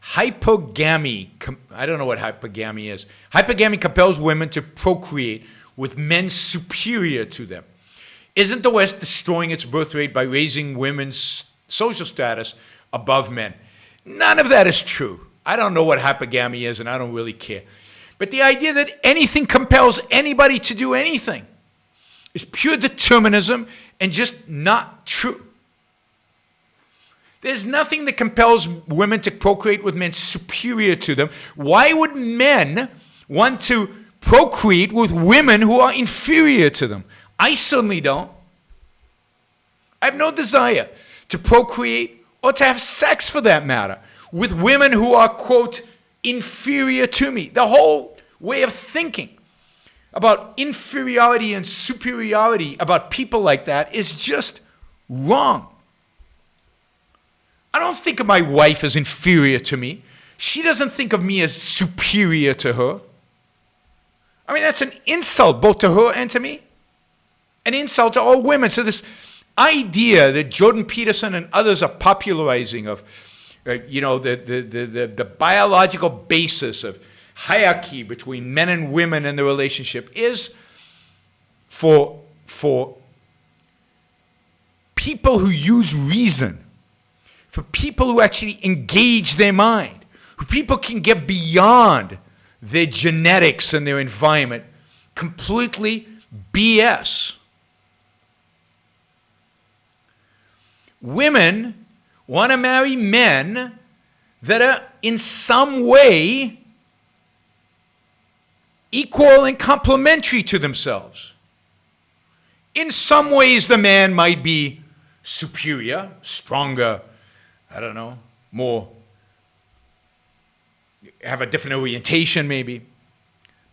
Hypergamy. I don't know what hypergamy is. Hypergamy compels women to procreate with men superior to them. Isn't the West destroying its birth rate by raising women's social status above men? None of that is true. I don't know what hypergamy is, and I don't really care. But the idea that anything compels anybody to do anything is pure determinism and just not true. There's nothing that compels women to procreate with men superior to them. Why would men want to procreate with women who are inferior to them? I certainly don't. I have no desire to procreate or to have sex, for that matter, with women who are, quote, inferior to me. The whole way of thinking about inferiority and superiority about people like that is just wrong. I don't think of my wife as inferior to me. She doesn't think of me as superior to her. I mean, that's an insult both to her and to me. An insult to all women. So this idea that Jordan Peterson and others are popularizing of, the biological basis of hierarchy between men and women in the relationship is for people who use reason, for people who actually engage their mind, who people can get beyond their genetics and their environment, completely BS. Women want to marry men that are in some way equal and complementary to themselves. In some ways, the man might be superior, stronger, I don't know, more, have a different orientation maybe.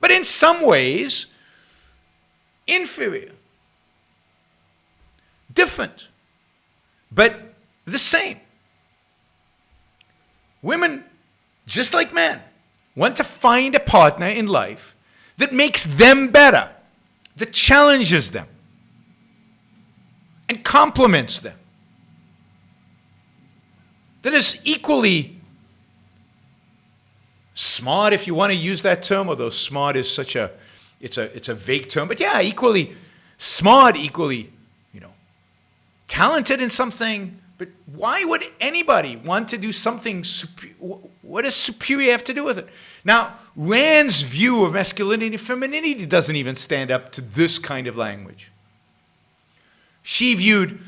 But in some ways, inferior, different, but the same. Women, just like men, want to find a partner in life that makes them better, that challenges them, and complements them, that is equally smart, if you want to use that term, although smart is such it's a vague term, but yeah, equally smart, equally, talented in something. But why would anybody want to do something what does superior have to do with it? Now, Rand's view of masculinity and femininity doesn't even stand up to this kind of language. She viewed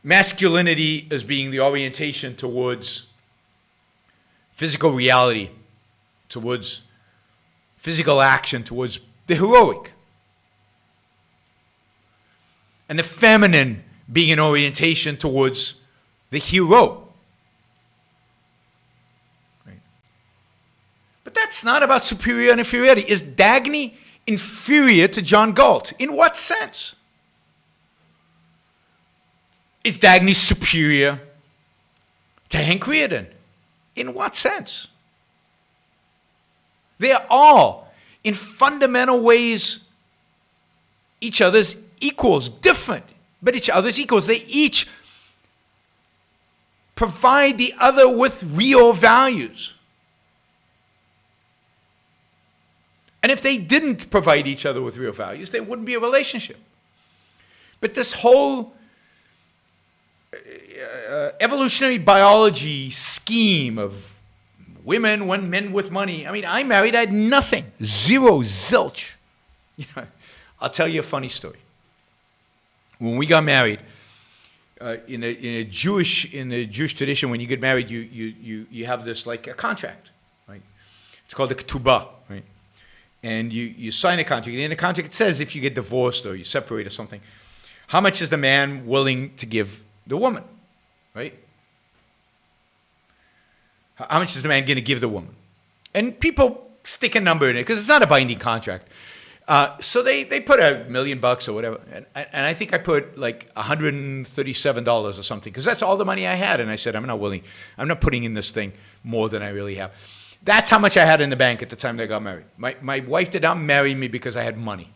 masculinity as being the orientation towards physical reality, towards physical action, towards the heroic. And the feminine being an orientation towards the hero. Right? But that's not about superiority and inferiority. Is Dagny inferior to John Galt? In what sense? Is Dagny superior to Hank Rearden? In what sense? They're all, in fundamental ways, each other's equals, different, but each other's equals. They each provide the other with real values. And if they didn't provide each other with real values, there wouldn't be a relationship. But this whole evolutionary biology scheme of women, men with money. I mean, I married, I had nothing. Zero, zilch. I'll tell you a funny story. When we got married, in the Jewish tradition, when you get married, you have this like a contract, right? It's called a ketubah, right? And you sign a contract. And in the contract, it says if you get divorced or you separate or something, how much is the man willing to give the woman, right? How much is the man going to give the woman? And people stick a number in it because it's not a binding contract. So they put $1 million or whatever. And I think I put like $137 or something because that's all the money I had. And I said, I'm not putting in this thing more than I really have. That's how much I had in the bank at the time that I got married. My wife did not marry me because I had money.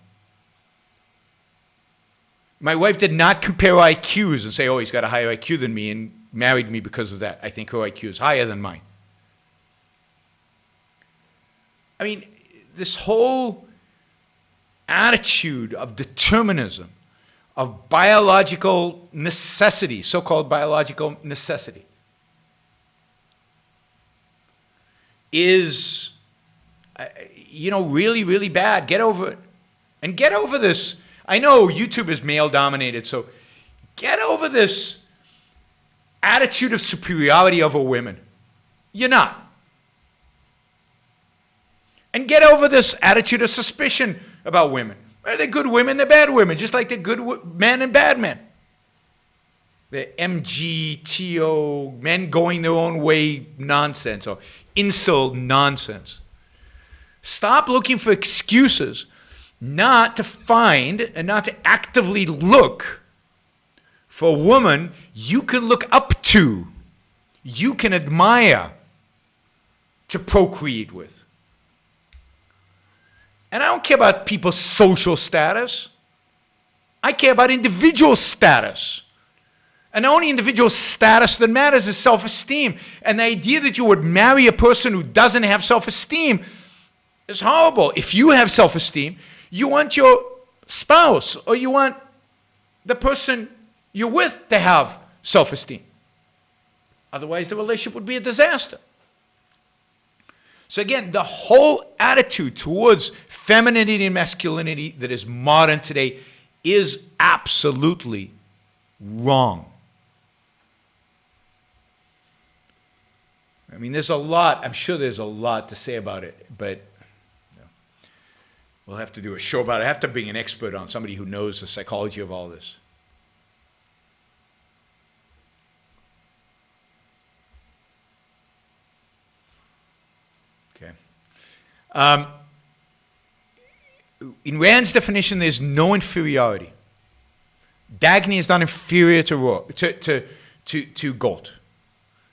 My wife did not compare IQs and say, oh, he's got a higher IQ than me, and married me because of that. I think her IQ is higher than mine. I mean, this whole attitude of determinism, of biological necessity, so-called biological necessity, is, really, really bad. Get over it. And get over this. I know YouTube is male-dominated, so get over this attitude of superiority over women. You're not. And get over this attitude of suspicion about women. They're good women, they're bad women, just like they're good men and bad men. The MGTO, men going their own way nonsense, or incel nonsense. Stop looking for excuses not to find and not to actively look for a woman you can look up to, you can admire, to procreate with. And I don't care about people's social status. I care about individual status. And the only individual status that matters is self-esteem. And the idea that you would marry a person who doesn't have self-esteem is horrible. If you have self-esteem, you want your spouse or you want the person you're with to have self-esteem. Otherwise, the relationship would be a disaster. So again, the whole attitude towards femininity and masculinity that is modern today is absolutely wrong. I mean, I'm sure there's a lot to say about it, but we'll have to do a show about it. I have to bring an expert on, somebody who knows the psychology of all this. Okay. In Rand's definition, there's no inferiority. Dagny is not inferior to Galt.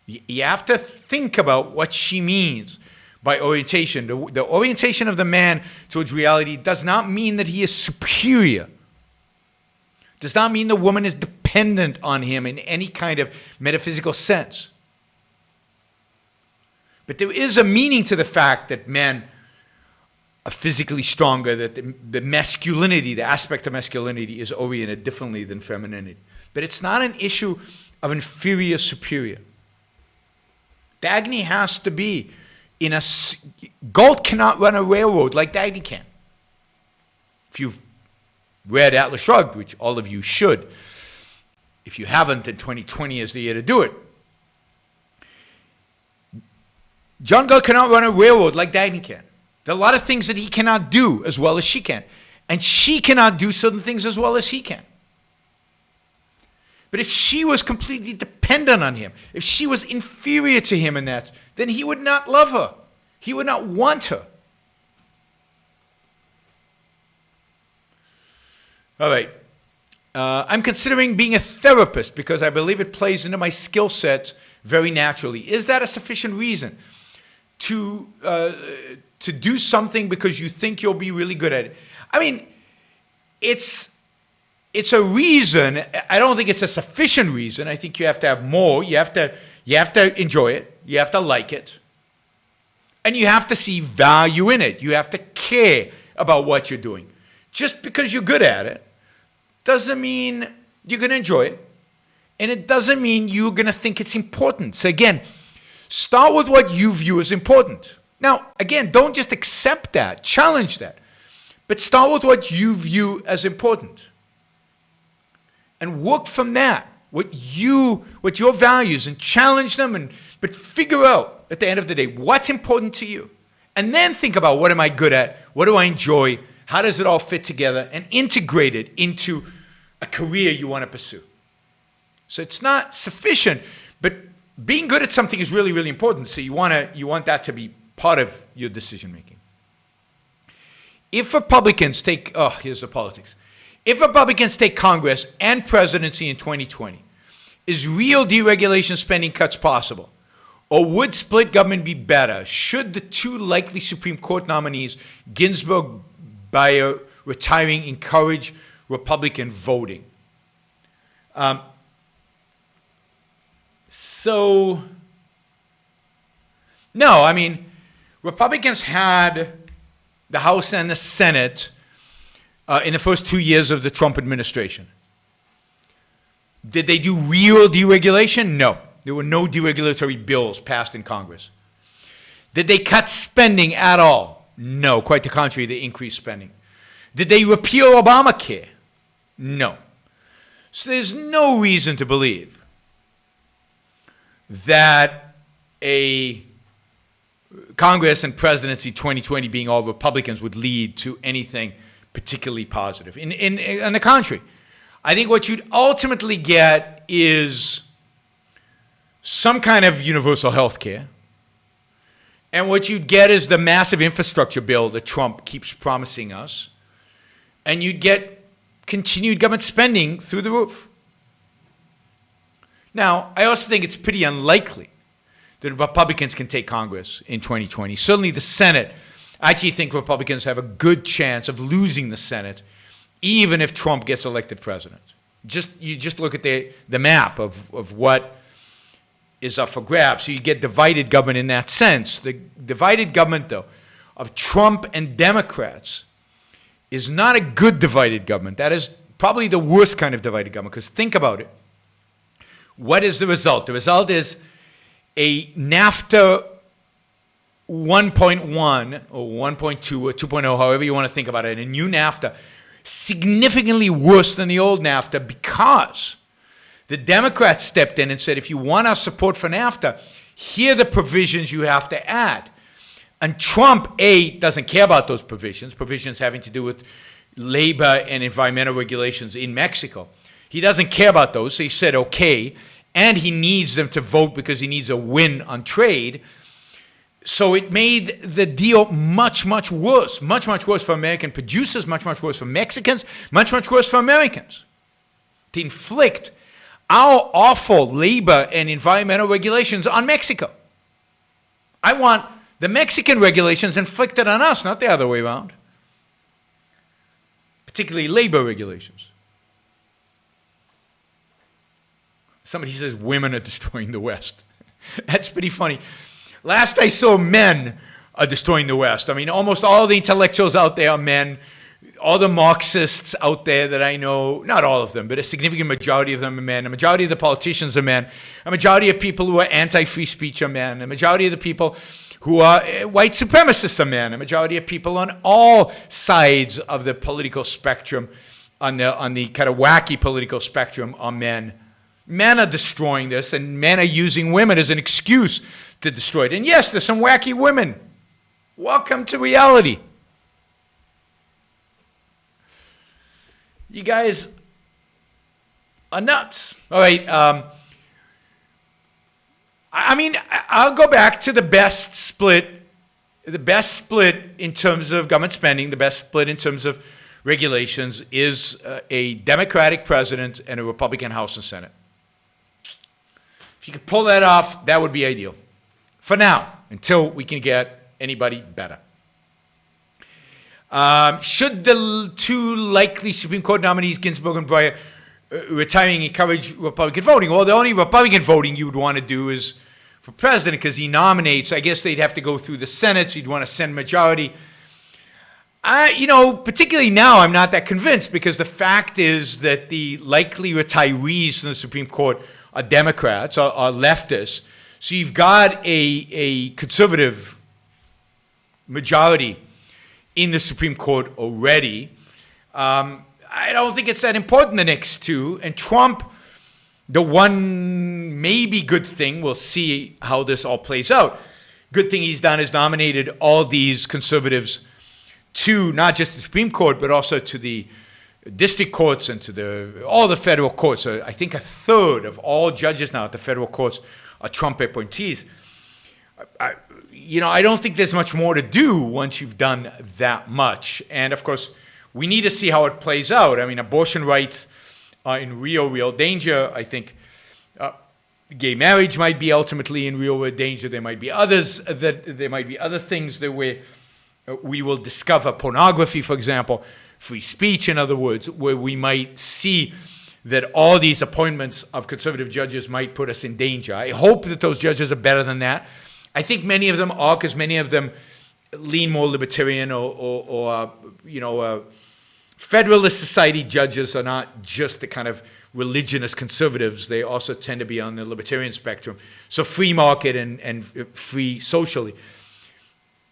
You have to think about what she means by orientation. The orientation of the man towards reality does not mean that he is superior. Does not mean the woman is dependent on him in any kind of metaphysical sense. But there is a meaning to the fact that men are physically stronger, that the masculinity, the aspect of masculinity is oriented differently than femininity. But it's not an issue of inferior, superior. Dagny has to be Galt cannot run a railroad like Dagny can. If you've read Atlas Shrugged, which all of you should, if you haven't, then 2020 is the year to do it. John Galt cannot run a railroad like Dagny can. There are a lot of things that he cannot do as well as she can. And she cannot do certain things as well as he can. But if she was completely dependent on him, if she was inferior to him in that, then he would not love her. He would not want her. All right. I'm considering being a therapist because I believe it plays into my skill sets very naturally. Is that a sufficient reason to to do something because you think you'll be really good at it. I mean, it's a reason. I don't think it's a sufficient reason. I think you have to have more. You have to enjoy it. You have to like it. And you have to see value in it. You have to care about what you're doing. Just because you're good at it doesn't mean you're going to enjoy it. And it doesn't mean you're going to think it's important. So again, start with what you view as important. Now, again, don't just accept that, challenge that. But start with what you view as important. And work from that, what your values, and challenge them, but figure out at the end of the day what's important to you. And then think about, what am I good at? What do I enjoy? How does it all fit together? And integrate it into a career you want to pursue. So it's not sufficient, but being good at something is really, really important. So you want that to be part of your decision making. If Republicans take, here's the politics. If Republicans take Congress and presidency in 2020, is real deregulation spending cuts possible? Or would split government be better? Should the two likely Supreme Court nominees, Ginsburg, Breyer, retiring, encourage Republican voting? No, I mean, Republicans had the House and the Senate in the first 2 years of the Trump administration. Did they do real deregulation? No. There were no deregulatory bills passed in Congress. Did they cut spending at all? No. Quite the contrary, they increased spending. Did they repeal Obamacare? No. So there's no reason to believe that a Congress and presidency 2020 being all Republicans would lead to anything particularly positive. On the contrary, I think what you'd ultimately get is some kind of universal health care. And what you'd get is the massive infrastructure bill that Trump keeps promising us. And you'd get continued government spending through the roof. Now, I also think it's pretty unlikely that Republicans can take Congress in 2020. Certainly the Senate. I actually think Republicans have a good chance of losing the Senate, even if Trump gets elected president. You just look at the map of what is up for grabs. So you get divided government in that sense. The divided government, though, of Trump and Democrats is not a good divided government. That is probably the worst kind of divided government, because think about it. What is the result? The result is a NAFTA 1.1 or 1.2 or 2.0, however you want to think about it, a new NAFTA, significantly worse than the old NAFTA, because the Democrats stepped in and said, if you want our support for NAFTA, here are the provisions you have to add. And Trump, doesn't care about those provisions having to do with labor and environmental regulations in Mexico. He doesn't care about those, so he said okay, and he needs them to vote because he needs a win on trade. So it made the deal much, much worse for American producers, much, much worse for Mexicans, much, much worse for Americans. To inflict our awful labor and environmental regulations on Mexico. I want the Mexican regulations inflicted on us, not the other way around. Particularly labor regulations. Somebody says women are destroying the West. That's pretty funny. Last I saw, men are destroying the West. I mean, almost all the intellectuals out there are men. All the Marxists out there that I know, not all of them, but a significant majority of them are men. A majority of the politicians are men. A majority of people who are anti-free speech are men. A majority of the people who are white supremacists are men. A majority of people on all sides of the political spectrum, on the kind of wacky political spectrum, are men. Men are destroying this, and men are using women as an excuse to destroy it. And yes, there's some wacky women. Welcome to reality. You guys are nuts. All right. I mean, I'll go back to the best split in terms of government spending, the best split in terms of regulations is a Democratic president and a Republican House and Senate. If you could pull that off, that would be ideal. For now, until we can get anybody better. Should the two likely Supreme Court nominees, Ginsburg and Breyer, retiring, encourage Republican voting? Well, the only Republican voting you would want to do is for president, because he nominates. I guess they'd have to go through the Senate, so you'd want a Senate majority. Particularly now, I'm not that convinced, because the fact is that the likely retirees from the Supreme Court are Democrats, are leftists. So you've got a conservative majority in the Supreme Court already. I don't think it's that important, the next two. And Trump, the one maybe good thing, we'll see how this all plays out. Good thing he's done is nominated all these conservatives to not just the Supreme Court, but also to the district courts and to all the federal courts. So I think a third of all judges now at the federal courts are Trump appointees. I don't think there's much more to do once you've done that much. And of course, we need to see how it plays out. I mean, abortion rights are in real danger. I think gay marriage might be ultimately in real danger. There might be other things that we will discover. Pornography, for example, free speech, in other words, where we might see that all these appointments of conservative judges might put us in danger. I hope that those judges are better than that. I think many of them are, because many of them lean more libertarian or Federalist Society judges are not just the kind of religionist conservatives. They also tend to be on the libertarian spectrum. So free market and free socially.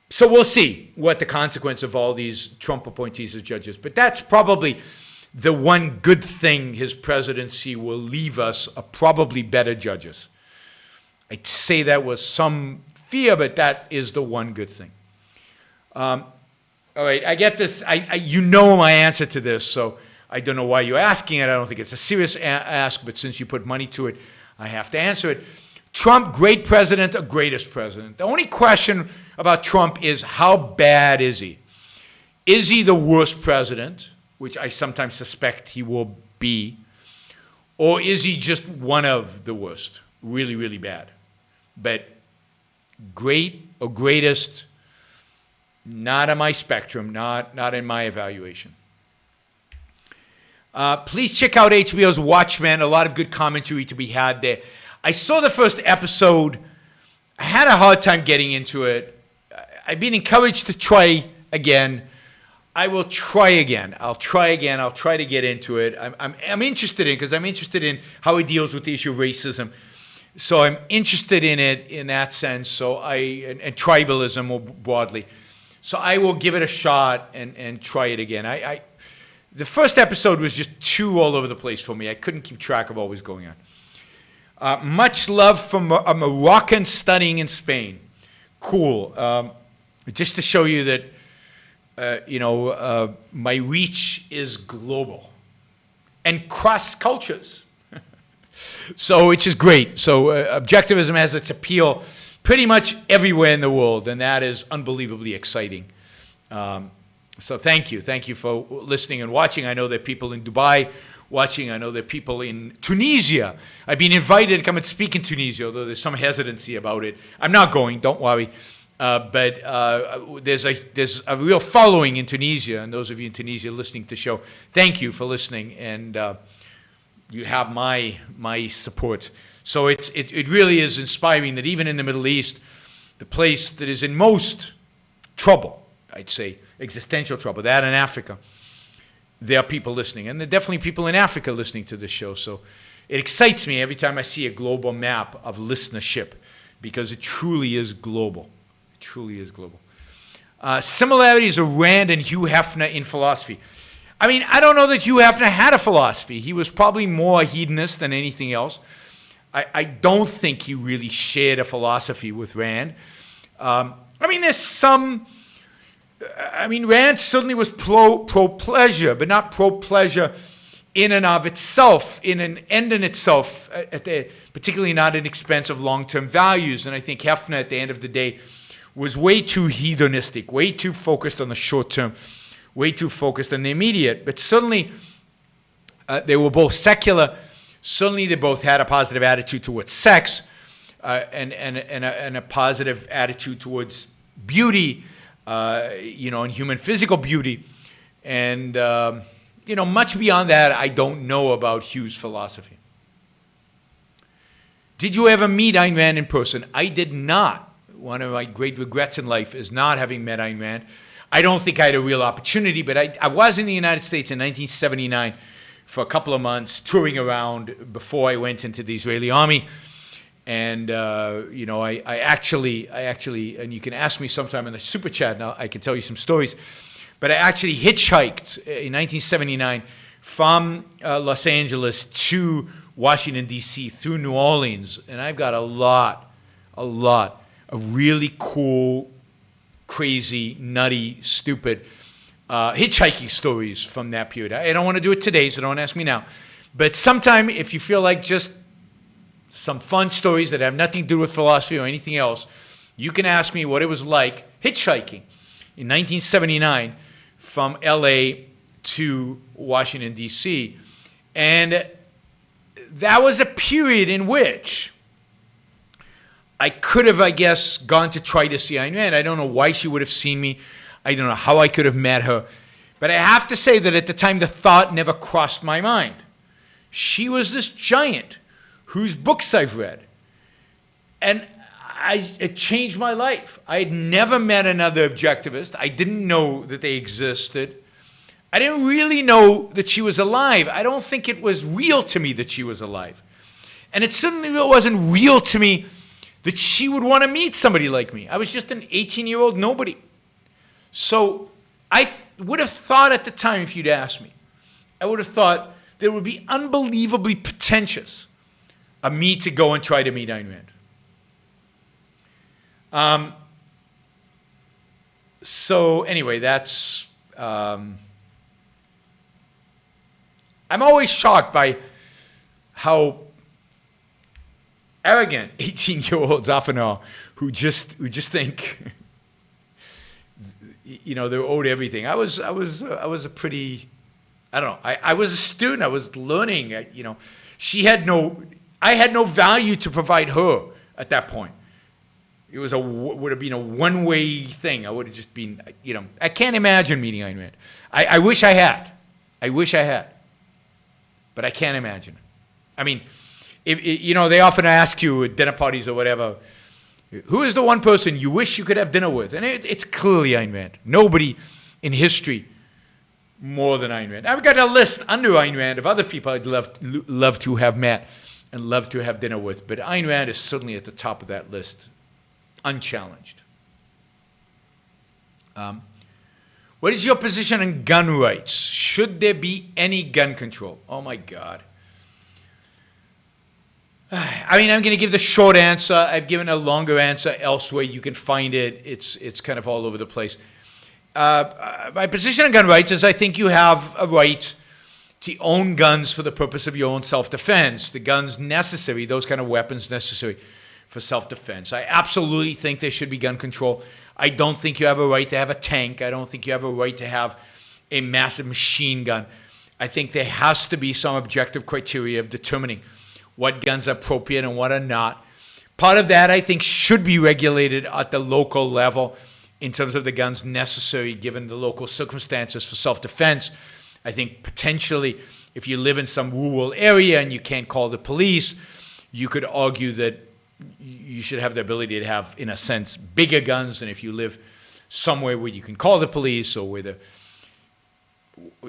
So we'll see what the consequence of all these Trump appointees as judges. But that's probably the one good thing his presidency will leave us, are probably better judges. I'd say that with some fear, but that is the one good thing. All right, I get this. You know my answer to this, so I don't know why you're asking it. I don't think it's a serious ask, but since you put money to it, I have to answer it. Trump, great president or greatest president? The only question about Trump is, how bad is he? Is he the worst president, which I sometimes suspect he will be, or is he just one of the worst, really, really bad? But great or greatest, not on my spectrum, not in my evaluation. Please check out HBO's Watchmen. A lot of good commentary to be had there. I saw the first episode. I had a hard time getting into it. I've been encouraged to try again. I will try again. I'll try again. I'll try to get into it. I'm interested in it because I'm interested in how it deals with the issue of racism. So I'm interested in it in that sense. So and tribalism more broadly. So I will give it a shot and try it again. The first episode was just too all over the place for me. I couldn't keep track of what was going on. Much love from a Moroccan studying in Spain. Cool. Just to show you that, my reach is global and cross cultures. So, which is great. So, objectivism has its appeal pretty much everywhere in the world, and that is unbelievably exciting. So, thank you. Thank you for listening and watching. I know there are people in Dubai watching. I know there are people in Tunisia. I've been invited to come and speak in Tunisia, although there's some hesitancy about it. I'm not going, don't worry. But there's a real following in Tunisia, and those of you in Tunisia listening to the show, thank you for listening, and you have my support. So it really is inspiring that even in the Middle East, the place that is in most trouble, I'd say, existential trouble, that in Africa, there are people listening. And there are definitely people in Africa listening to this show. So it excites me every time I see a global map of listenership, because it truly is global. It truly is global. Similarities of Rand and Hugh Hefner in philosophy. I mean, I don't know that Hugh Hefner had a philosophy. He was probably more a hedonist than anything else. I don't think he really shared a philosophy with Rand. There's some... Rand certainly was pro-pleasure, but not pro-pleasure in and of itself, in an end in itself, particularly not at expense of long-term values. And I think Hefner, at the end of the day, was way too hedonistic, way too focused on the short term, way too focused on the immediate. But certainly, they were both secular. Certainly, they both had a positive attitude towards sex and a positive attitude towards beauty. in human physical beauty. And, much beyond that, I don't know about Hugh's philosophy. Did you ever meet Ayn Rand in person? I did not. One of my great regrets in life is not having met Ayn Rand. I don't think I had a real opportunity, but I was in the United States in 1979 for a couple of months, touring around before I went into the Israeli army. And, I actually, and you can ask me sometime in the super chat now, I can tell you some stories, but I actually hitchhiked in 1979 from Los Angeles to Washington, D.C. through New Orleans. And I've got a lot of really cool, crazy, nutty, stupid hitchhiking stories from that period. I don't want to do it today, so don't ask me now. But sometime, if you feel like just some fun stories that have nothing to do with philosophy or anything else, you can ask me what it was like hitchhiking in 1979 from L.A. to Washington, D.C. And that was a period in which I could have, I guess, gone to try to see Ayn Rand. I don't know why she would have seen me. I don't know how I could have met her. But I have to say that at the time, the thought never crossed my mind. She was this giant whose books I've read. And it changed my life. I had never met another objectivist. I didn't know that they existed. I didn't really know that she was alive. I don't think it was real to me that she was alive. And it certainly wasn't real to me that she would want to meet somebody like me. I was just an 18-year-old nobody. So I would have thought at the time, if you'd asked me, I would have thought that it would be unbelievably pretentious of me to go and try to meet Ayn Rand. So anyway, that's... I'm always shocked by how arrogant 18-year-olds often are, who just think, they're owed everything. I was a pretty, I don't know. I was a student. I was learning. I had no value to provide her at that point. It would have been a one-way thing. I would have just been, I can't imagine meeting Ayn Rand. I wish I had. But I can't imagine it. I mean, they often ask you at dinner parties or whatever, who is the one person you wish you could have dinner with? And it's clearly Ayn Rand. Nobody in history more than Ayn Rand. I've got a list under Ayn Rand of other people I'd love to have met and love to have dinner with. But Ayn Rand is certainly at the top of that list, unchallenged. What is your position on gun rights? Should there be any gun control? Oh, my God. I mean, I'm going to give the short answer. I've given a longer answer elsewhere. You can find it. It's kind of all over the place. My position on gun rights is I think you have a right to own guns for the purpose of your own self-defense. The guns necessary, those kind of weapons necessary for self-defense. I absolutely think there should be gun control. I don't think you have a right to have a tank. I don't think you have a right to have a massive machine gun. I think there has to be some objective criteria of determining what guns are appropriate and what are not. Part of that, I think, should be regulated at the local level in terms of the guns necessary given the local circumstances for self-defense. I think potentially if you live in some rural area and you can't call the police, you could argue that you should have the ability to have, in a sense, bigger guns than if you live somewhere where you can call the police or where it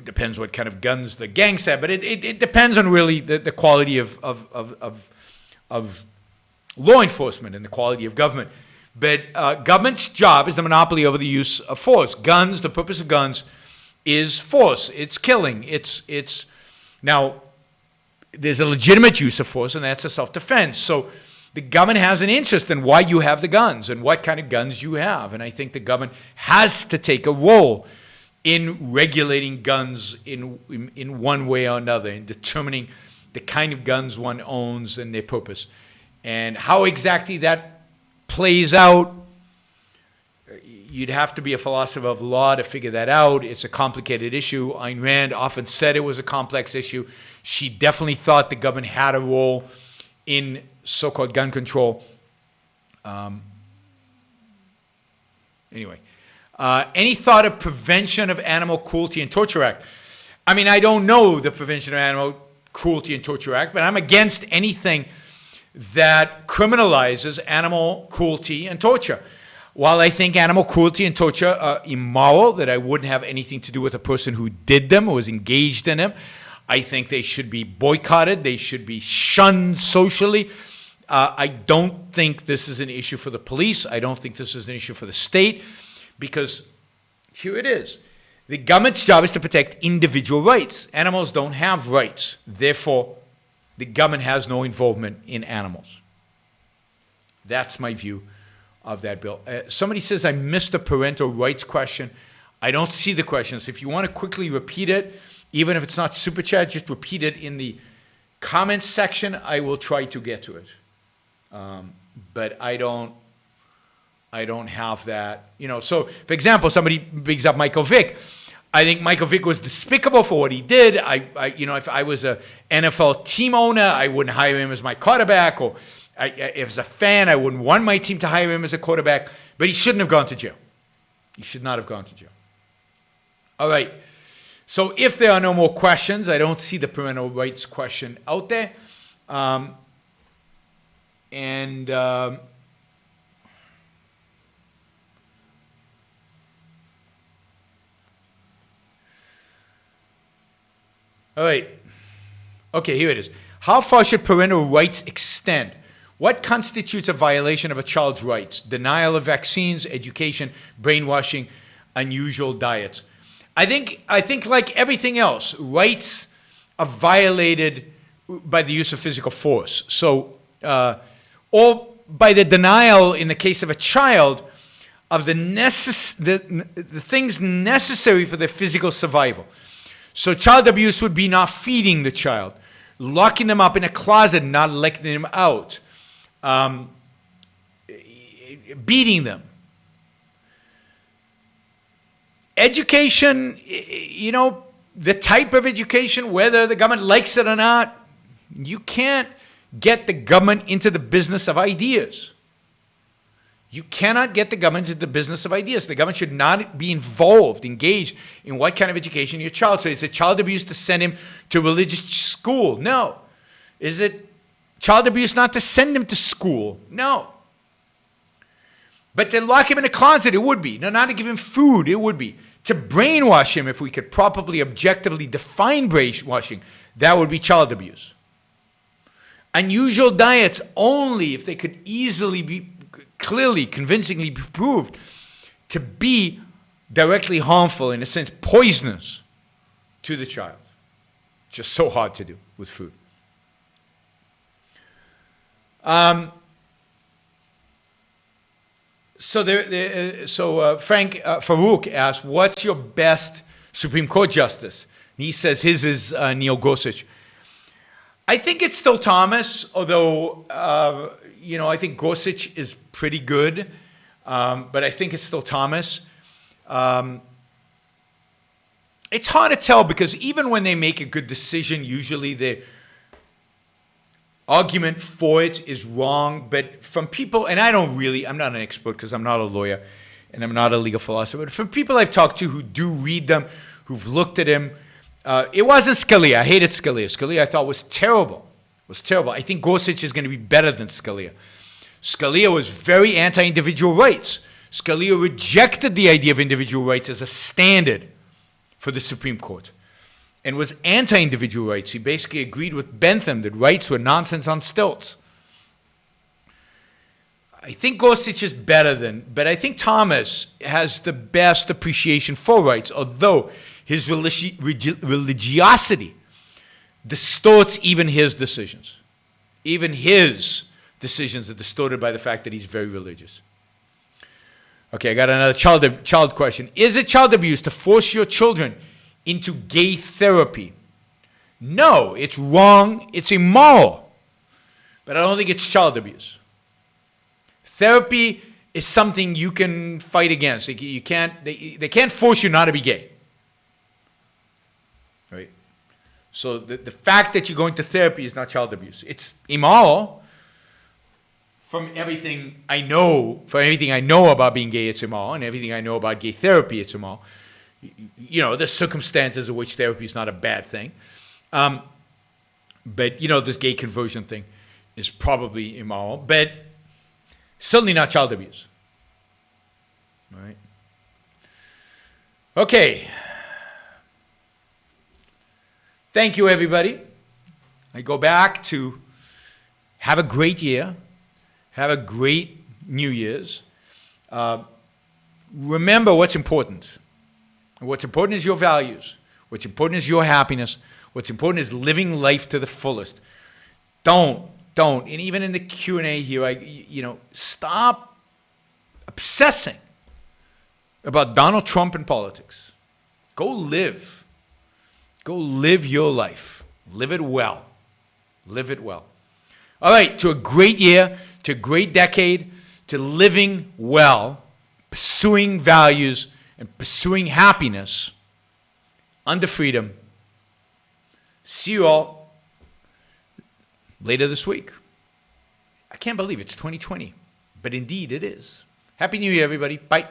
depends what kind of guns the gangs have, but it depends on really the quality of law enforcement and the quality of government. But government's job is the monopoly over the use of force. Guns, the purpose of guns is force. It's killing. It's now there's a legitimate use of force, and that's a self-defense. So the government has an interest in why you have the guns and what kind of guns you have. And I think the government has to take a role in regulating guns in one way or another, in determining the kind of guns one owns and their purpose. And how exactly that plays out, you'd have to be a philosopher of law to figure that out. It's a complicated issue. Ayn Rand often said it was a complex issue. She definitely thought the government had a role in so-called gun control. Anyway. Any thought of Prevention of Animal Cruelty and Torture Act? I mean, I don't know the Prevention of Animal Cruelty and Torture Act, but I'm against anything that criminalizes animal cruelty and torture. While I think animal cruelty and torture are immoral, that I wouldn't have anything to do with a person who did them or was engaged in them, I think they should be boycotted. They should be shunned socially. I don't think this is an issue for the police. I don't think this is an issue for the state, because here it is. The government's job is to protect individual rights. Animals don't have rights. Therefore, the government has no involvement in animals. That's my view of that bill. Somebody says I missed the parental rights question. I don't see the question. So if you want to quickly repeat it, even if it's not super chat, just repeat it in the comments section. I will try to get to it. But I don't have that. So for example, somebody brings up Michael Vick. I think Michael Vick was despicable for what he did. If I was a NFL team owner, I wouldn't hire him as my quarterback, or if as a fan, I wouldn't want my team to hire him as a quarterback. But he shouldn't have gone to jail. He should not have gone to jail. All right. So if there are no more questions, I don't see the parental rights question out there. All right. Okay, here it is. How far should parental rights extend? What constitutes a violation of a child's rights? Denial of vaccines, education, brainwashing, unusual diets. I think like everything else, rights are violated by the use of physical force. So, or by the denial, in the case of a child, of the things necessary for their physical survival. So child abuse would be not feeding the child, locking them up in a closet, not letting them out, beating them. Education, the type of education, whether the government likes it or not, you can't get the government into the business of ideas. You cannot get the government into the business of ideas. The government should not be engaged in what kind of education your child. So is it child abuse to send him to religious school? No. Is it child abuse not to send him to school? No. But to lock him in a closet, it would be. No, not to give him food, it would be. To brainwash him, if we could properly, objectively define brainwashing, that would be child abuse. Unusual diets only if they could easily be clearly, convincingly be proved to be directly harmful, in a sense, poisonous to the child. Just so hard to do with food. Frank Farouk asked, what's your best Supreme Court justice? And he says his is Neil Gorsuch. I think it's still Thomas, although, I think Gorsuch is pretty good, but I think it's still Thomas. It's hard to tell, because even when they make a good decision, usually the argument for it is wrong. But from people, and I'm not an expert because I'm not a lawyer and I'm not a legal philosopher, but from people I've talked to who do read them, who've looked at him, it wasn't Scalia. I hated Scalia. Scalia I thought was terrible. I think Gorsuch is going to be better than Scalia. Scalia was very anti-individual rights. Scalia rejected the idea of individual rights as a standard for the Supreme Court and was anti-individual rights. He basically agreed with Bentham that rights were nonsense on stilts. I think Gorsuch is better but I think Thomas has the best appreciation for rights, although his religiosity distorts even his decisions. Even his decisions are distorted by the fact that he's very religious. Okay, I got another child question. Is it child abuse to force your children into gay therapy? No, it's wrong. It's immoral. But I don't think it's child abuse. Therapy is something you can fight against. They can't force you not to be gay. Right? So the fact that you're going to therapy is not child abuse. It's immoral from everything I know, about being gay, it's immoral, and everything I know about gay therapy, it's immoral. You know, there's circumstances in which therapy is not a bad thing. But, you know, this gay conversion thing is probably immoral, but certainly not child abuse. All right? Okay. Thank you, everybody. I go back to have a great year. Have a great New Year's. Remember what's important. What's important is your values. What's important is your happiness. What's important is living life to the fullest. Don't. And even in the Q&A here, stop obsessing about Donald Trump and politics. Go live. Go live your life. Live it well. Live it well. All right, to a great year, to a great decade, to living well, pursuing values, and pursuing happiness under freedom. See you all later this week. I can't believe it's 2020, but indeed it is. Happy New Year, everybody. Bye.